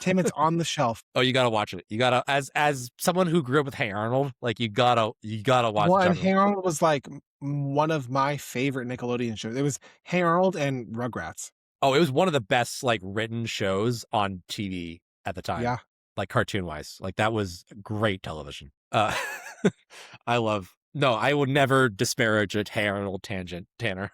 Tim, it's on the shelf.
Oh, you gotta watch it. You gotta, as someone who grew up with Hey Arnold, like you gotta watch it.
Well, and Hey Arnold was like one of my favorite Nickelodeon shows. It was Hey Arnold and Rugrats.
Oh, it was one of the best like written shows on TV at the time.
Yeah.
Like cartoon wise. Like that was great television. I would never disparage a Hey Arnold tangent, Tanner.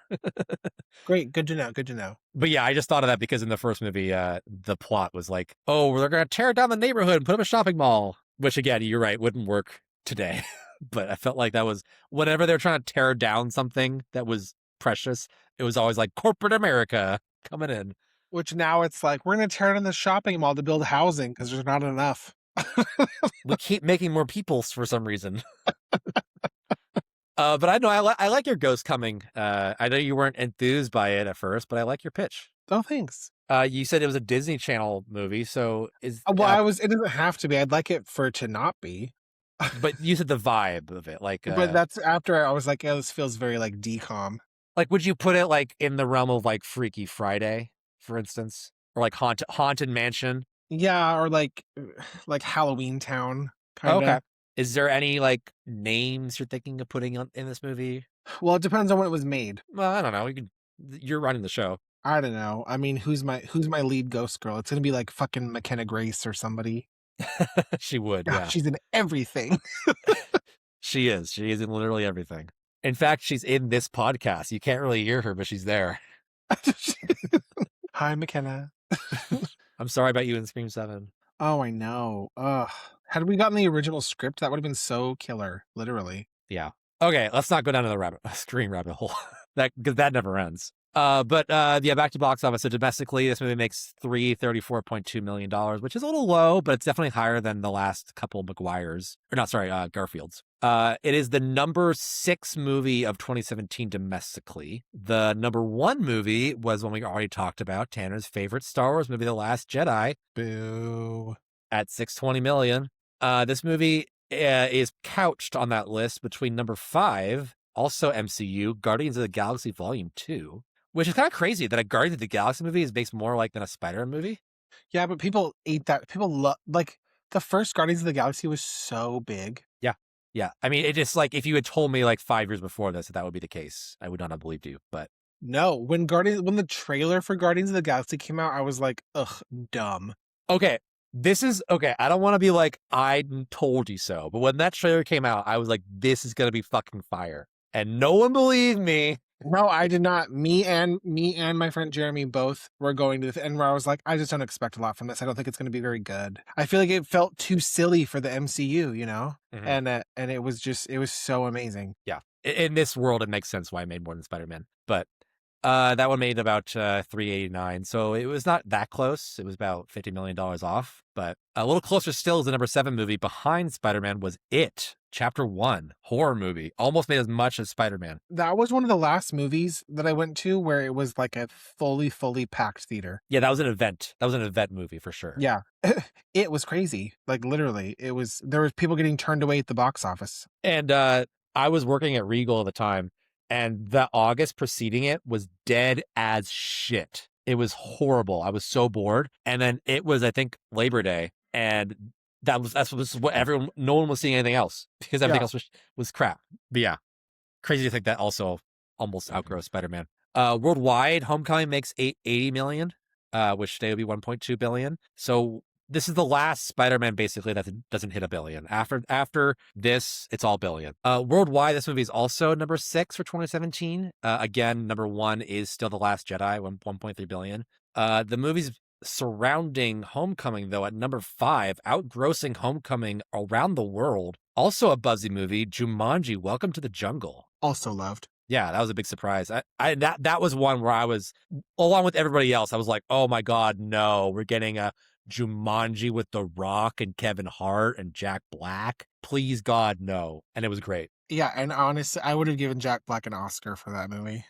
Great. Good to know. Good to know.
But yeah, I just thought of that because in the first movie, the plot was like, oh, they're going to tear down the neighborhood and put up a shopping mall. Which again, you're right, wouldn't work today. But I felt like that was, whenever they're trying to tear down something that was precious, it was always like corporate America coming in.
Which now it's like, we're going to tear down the shopping mall to build housing because there's not enough.
We keep making more peoples for some reason. But I know I like your Ghost Coming. I know you weren't enthused by it at first, but I like your pitch.
Oh, thanks.
You said it was a Disney Channel movie, so is
It doesn't have to be. I'd like it for it to not be.
But you said the vibe of it, like.
But that's after I was like, yeah, this feels very like decom.
Like, would you put it like in the realm of like Freaky Friday, for instance, or like Haunted Mansion?
Yeah, or like Halloween Town. Kinda.
Okay. Is there any like names you're thinking of putting in this movie?
Well, it depends on when it was made.
Well, I don't know. You're running the show.
I don't know. I mean, who's my lead ghost girl? It's gonna be like fucking McKenna Grace or somebody.
She would.
God,
yeah,
she's in everything.
She is. She is in literally everything. In fact, she's in this podcast. You can't really hear her, but she's there.
Hi, McKenna.
I'm sorry about you in Scream 7.
Oh, I know. Had we gotten the original script, that would have been so killer, literally.
Yeah. Okay, let's not go down to the Scream rabbit hole. Because that never ends. But back to box office. So domestically, this movie makes $334.2 million, which is a little low, but it's definitely higher than the last couple Garfields. It is the number 6 movie of 2017 domestically. The number 1 movie was one we already talked about, Tanner's favorite Star Wars movie, The Last Jedi.
Boo.
At $620 million. This movie is couched on that list between number 5, also MCU, Guardians of the Galaxy Volume 2, which is kind of crazy that a Guardians of the Galaxy movie is makes more like than a Spider-Man movie.
Yeah, but people ate that. People love, like, the first Guardians of the Galaxy was so big.
Yeah. Yeah. I mean, it just like, if you had told me like 5 years before this that would be the case, I would not have believed you, but.
No, when the trailer for Guardians of the Galaxy came out, I was like, ugh, dumb.
Okay. I don't want to be like, I told you so. But when that trailer came out, I was like, this is going to be fucking fire. And no one believed me.
No, I did not. Me and my friend Jeremy both were going to the and where I was like, I just don't expect a lot from this. I don't think it's going to be very good. I feel like it felt too silly for the MCU, you know, and it was so amazing.
Yeah, in this world, it makes sense why I made more than Spider-Man, but that one made about 389, so it was not that close. It was about $50 million off, but a little closer still is the number 7 movie behind Spider-Man was It, Chapter 1, horror movie. Almost made as much as Spider-Man.
That was one of the last movies that I went to where it was like a fully packed theater.
Yeah, that was an event. That was an event movie for sure.
Yeah. It was crazy. Like literally, there was people getting turned away at the box office.
And I was working at Regal at the time, and the August preceding it was dead as shit. It was horrible. I was so bored. And then it was, I think, Labor Day, and that's what no one was seeing anything else because everything else was crap. But yeah, crazy to think that also almost outgrows Spider-Man. Worldwide, Homecoming makes $80 million, which today would be $1.2 billion. So this is the last Spider-Man basically that doesn't hit $1 billion. After this, it's all billion. Worldwide, this movie is also number 6 for 2017. Again, number 1 is still The Last Jedi, 1.3 billion. The movies surrounding Homecoming, though, at number 5, outgrossing Homecoming around the world. Also a buzzy movie, Jumanji: Welcome to the Jungle.
Also loved.
Yeah, that was a big surprise. That was one where I was, along with everybody else, I was like, oh my God, no, we're getting a Jumanji with The Rock and Kevin Hart and Jack Black. Please, God, no. And it was great.
Yeah, and honestly, I would have given Jack Black an Oscar for that movie.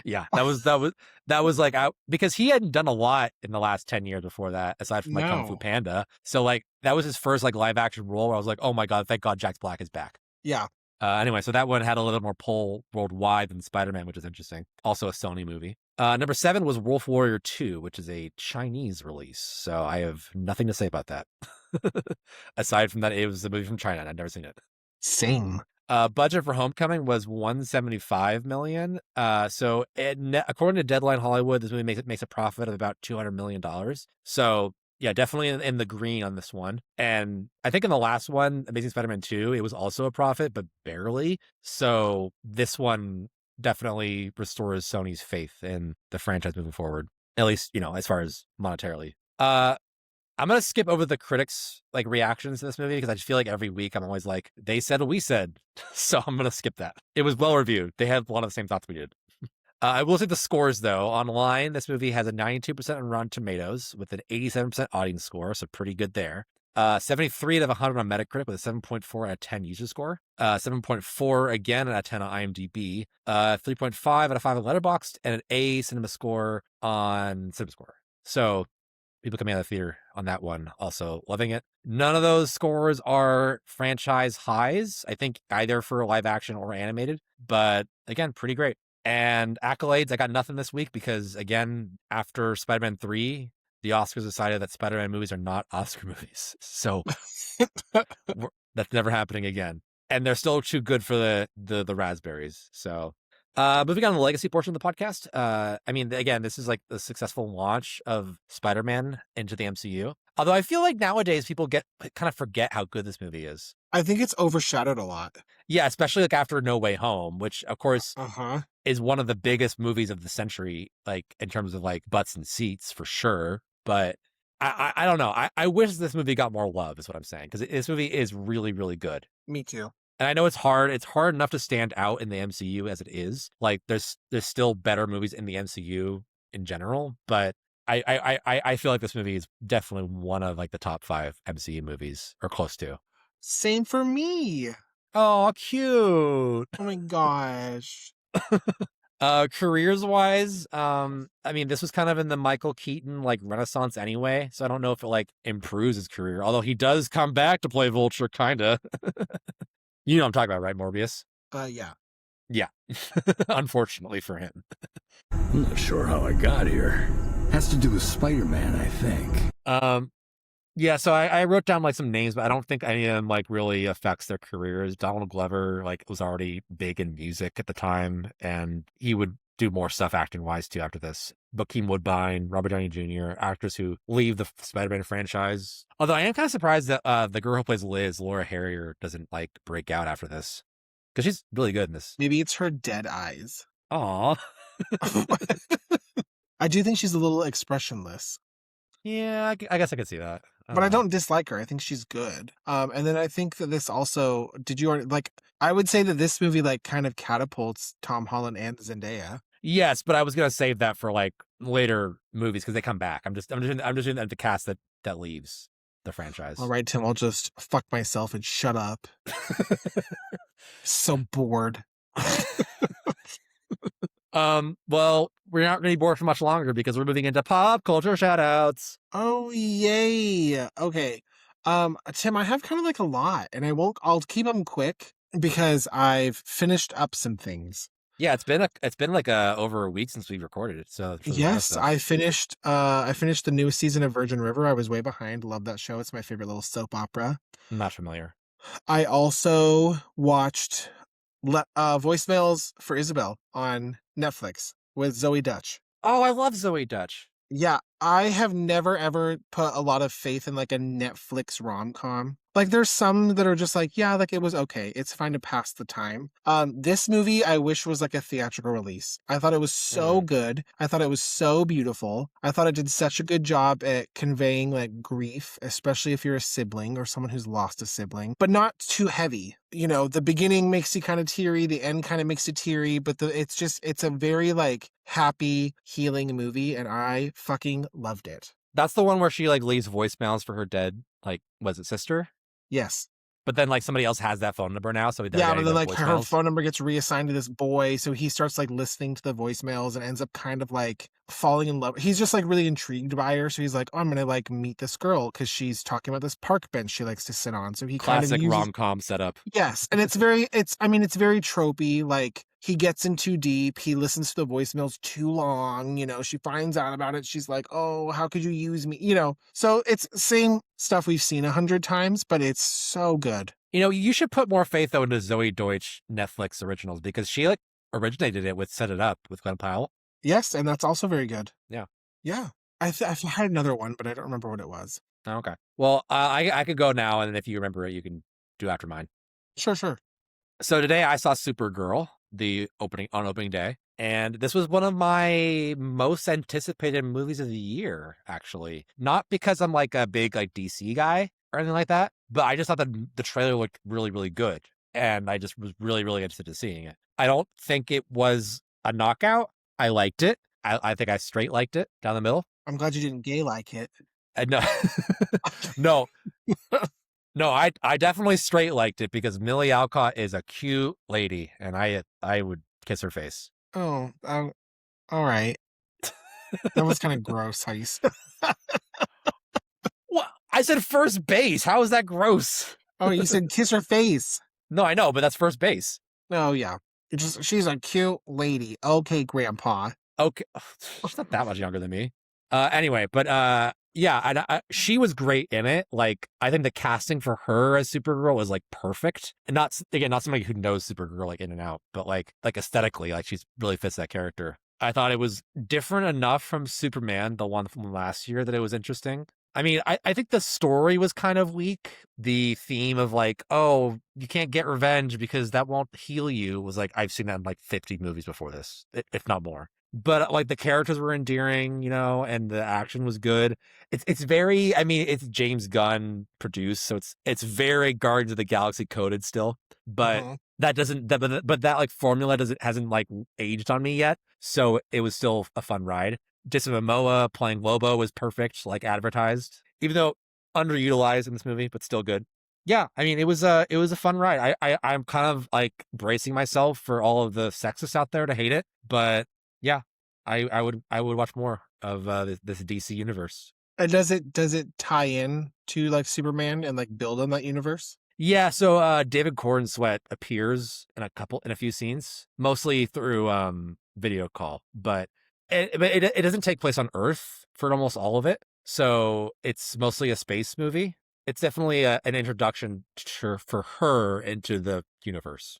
Yeah, that was like because he hadn't done a lot in the last 10 years before that, aside from like Kung Fu Panda. So like that was his first like live action role where I was like, oh my God, thank God Jack Black is back.
Yeah.
Anyway, so that one had a little more pull worldwide than Spider-Man, which is interesting. Also a Sony movie. Number 7 was Wolf Warrior 2, which is a Chinese release. So I have nothing to say about that. Aside from that, it was a movie from China, and I'd never seen it.
Same.
Budget for Homecoming was $175 million. So according to Deadline Hollywood, this movie makes a profit of about $200 million. So yeah, definitely in the green on this one. And I think in the last one, Amazing Spider-Man 2, it was also a profit, but barely. So this one definitely restores Sony's faith in the franchise moving forward, at least, you know, as far as monetarily. I'm going to skip over the critics' like reactions to this movie because I just feel like every week I'm always like, they said what we said. So I'm going to skip that. It was well reviewed. They had a lot of the same thoughts we did. I will say the scores, though. Online, this movie has a 92% on Rotten Tomatoes with an 87% audience score, so pretty good there. 73 out of 100 on Metacritic with a 7.4 out of 10 user score. 7.4 again out of 10 on IMDb. 3.5 out of 5 on Letterboxd, and an A cinema score on CinemaScore. So people coming out of the theater on that one also loving it. None of those scores are franchise highs, I think, either for live action or animated. But again, pretty great. And accolades, I got nothing this week because, again, after Spider-Man 3, the Oscars decided that Spider-Man movies are not Oscar movies. So that's never happening again. And they're still too good for the raspberries. So moving on to the legacy portion of the podcast. I mean, again, this is like the successful launch of Spider-Man into the MCU. Although I feel like nowadays people kind of forget how good this movie is.
I think it's overshadowed a lot.
Yeah, especially like after No Way Home, which of course is one of the biggest movies of the century, like in terms of like butts and seats for sure. But I don't know. I wish this movie got more love, is what I'm saying, because this movie is really, really good.
Me too.
And I know it's hard. It's hard enough to stand out in the MCU as it is. Like there's still better movies in the MCU in general, but I feel like this movie is definitely one of like the top 5 MCU movies or close to.
Same for me.
Oh, cute.
Oh my gosh.
Careers wise, I mean, this was kind of in the Michael Keaton like renaissance anyway, so I don't know if it like improves his career, although he does come back to play Vulture, kinda. You know what I'm talking about, right, Morbius?
Yeah.
Yeah. Unfortunately for him.
I'm not sure how I got here. Has to do with Spider-Man, I think.
Yeah, so I wrote down like some names, but I don't think any of them like really affects their careers. Donald Glover like was already big in music at the time, and he would do more stuff acting wise too after this. Joaquin Woodbine, Robert Downey Jr., actors who leave the Spider-Man franchise. Although I am kind of surprised that the girl who plays Liz, Laura Harrier, doesn't like break out after this, because she's really good in this.
Maybe it's her dead eyes.
Aw.
I do think she's a little expressionless.
Yeah, I guess I could see that.
But I don't dislike her. I think she's good. And then I think that this also, did you already, like, I would say that this movie, like, kind of catapults Tom Holland and Zendaya.
Yes, but I was gonna save that for like later movies because they come back. I'm just doing the cast that leaves the franchise.
All right, Tim, I'll just fuck myself and shut up. So bored.
Well, we're not going to be bored for much longer because we're moving into pop culture shoutouts.
Oh, yay. Okay. Tim, I have kind of like a lot, and I'll keep them quick because I've finished up some things.
Yeah, it's been like over a week since we recorded it. So
yes, I finished the newest season of Virgin River. I was way behind. Love that show. It's my favorite little soap opera.
I'm not familiar.
I also watched Voicemails for Isabel on Netflix with Zoe Dutch.
Oh, I love Zoe Dutch.
Yeah, I have never ever put a lot of faith in like a Netflix rom-com. Like there's some that are just like, yeah, like it was okay. It's fine to pass the time. This movie I wish was like a theatrical release. I thought it was so good. I thought it was so beautiful. I thought it did such a good job at conveying like grief, especially if you're a sibling or someone who's lost a sibling, but not too heavy. You know, the beginning makes you kind of teary, the end kind of makes you teary, but it's a very like happy, healing movie, and I fucking loved it.
That's the one where she like leaves voicemails for her dead, like, was it sister?
Yes.
But then like somebody else has that phone number now, so
but then like her phone number gets reassigned to this boy, so he starts like listening to the voicemails and ends up kind of like falling in love. He's just like really intrigued by her, so he's like, oh, I'm gonna like meet this girl because she's talking about this park bench she likes to sit on. So he
classic
kind of
rom-com setup.
Yes, and it's very tropey. Like he gets in too deep. He listens to the voicemails too long. You know, she finds out about it. She's like, oh, how could you use me? You know, so it's same stuff we've seen 100 times, but it's so good.
You know, you should put more faith though into Zoe Deutsch Netflix originals because she like originated it with Set It Up with Glenn Powell.
Yes, and that's also very good.
Yeah.
Yeah. I had another one, but I don't remember what it was.
Okay. Well, I could go now, and then if you remember it, you can do after mine.
Sure.
So today I saw Supergirl, on opening day, and this was one of my most anticipated movies of the year, actually. Not because I'm like a big like DC guy or anything like that, but I just thought that the trailer looked really, really good, and I just was really, really interested in seeing it. I don't think it was a knockout. I liked it. I think I straight liked it down the middle.
I'm glad you didn't gay like it.
No, no, I definitely straight liked it because Millie Alcott is a cute lady, and I would kiss her face.
Oh, all right. That was kind of gross. How you said?
What? I said first base. How is that gross?
Oh, you said kiss her face.
No, I know, but that's first base.
Oh yeah, she's a cute lady. Okay, Grandpa.
Okay, she's not that much younger than me. Anyway, but yeah, she was great in it. Like, I think the casting for her as Supergirl was like perfect, and not somebody who knows Supergirl like in and out, but like aesthetically, like she's really fits that character. I thought it was different enough from Superman, the one from last year, that it was interesting. I mean, I think the story was kind of weak. The theme of like, oh, you can't get revenge because that won't heal you was like, I've seen that in like 50 movies before this, if not more. But like the characters were endearing, you know, and the action was good. It's very, I mean, it's James Gunn produced, so it's very Guardians of the Galaxy coded still. But that doesn't, but that like formula hasn't like aged on me yet. So it was still a fun ride. Jason Momoa playing Lobo was perfect, like advertised, even though underutilized in this movie, but still good. Yeah, I mean, it was a fun ride. I'm kind of like bracing myself for all of the sexists out there to hate it, but yeah, I would watch more of this DC universe.
And does it tie in to like Superman and like build on that universe?
Yeah, so David Cornsweet appears in a few scenes, mostly through video call, but it doesn't take place on Earth for almost all of it. So it's mostly a space movie. It's definitely an introduction for her into the universe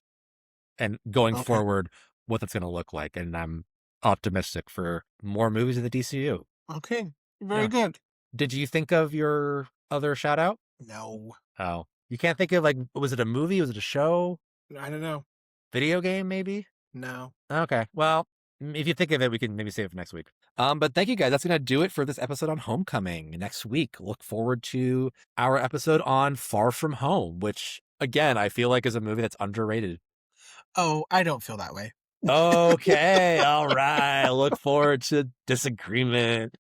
and going forward what that's going to look like. And I'm optimistic for more movies of the DCU.
Okay, very good.
Did you think of your other shout out?
No.
Oh, you can't think of like, was it a movie? Was it a show?
I don't know.
Video game, maybe?
No.
Okay. Well, if you think of it, we can maybe save it for next week. But thank you guys. That's going to do it for this episode on Homecoming. Next week, look forward to our episode on Far From Home, which, again, I feel like is a movie that's underrated.
Oh, I don't feel that way.
Okay. All right. Look forward to disagreement.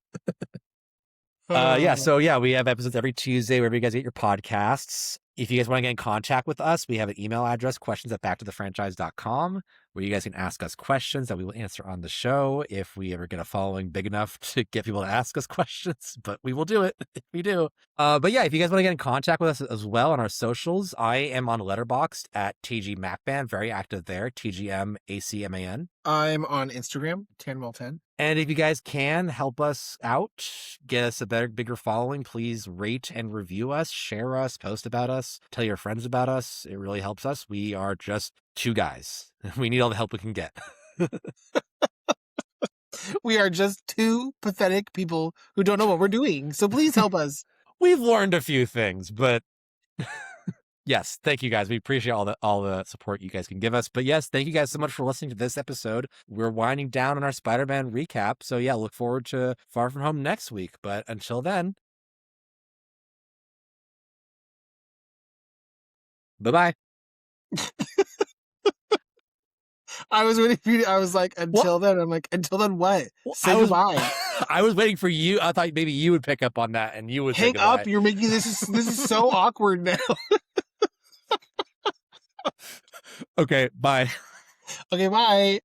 We have episodes every Tuesday wherever you guys get your podcasts. If you guys want to get in contact with us, we have an email address, questions@backtothefranchise.com, where you guys can ask us questions that we will answer on the show if we ever get a following big enough to get people to ask us questions, but we will do it if we do. If you guys want to get in contact with us as well on our socials, I am on Letterboxd at TGMacBand, very active there, TGMACMAN.
I'm on Instagram, Tanwell10.
And if you guys can help us out, get us a bigger following, please rate and review us, share us, post about us, tell your friends about us. It really helps us. We are just two guys. We need all the help we can get.
We are just two pathetic people who don't know what we're doing. So please help us.
We've learned a few things, but yes, thank you guys. We appreciate all the support you guys can give us. But yes, thank you guys so much for listening to this episode. We're winding down on our Spider-Man recap. So yeah, look forward to Far From Home next week. But until then, bye-bye.
I was waiting for you. I was like, until then. I'm like, until then what? Say goodbye.
I was waiting for you. I thought maybe you would pick up on that and you would
hang up. You're making this is so awkward now.
Okay, bye.
Okay, bye.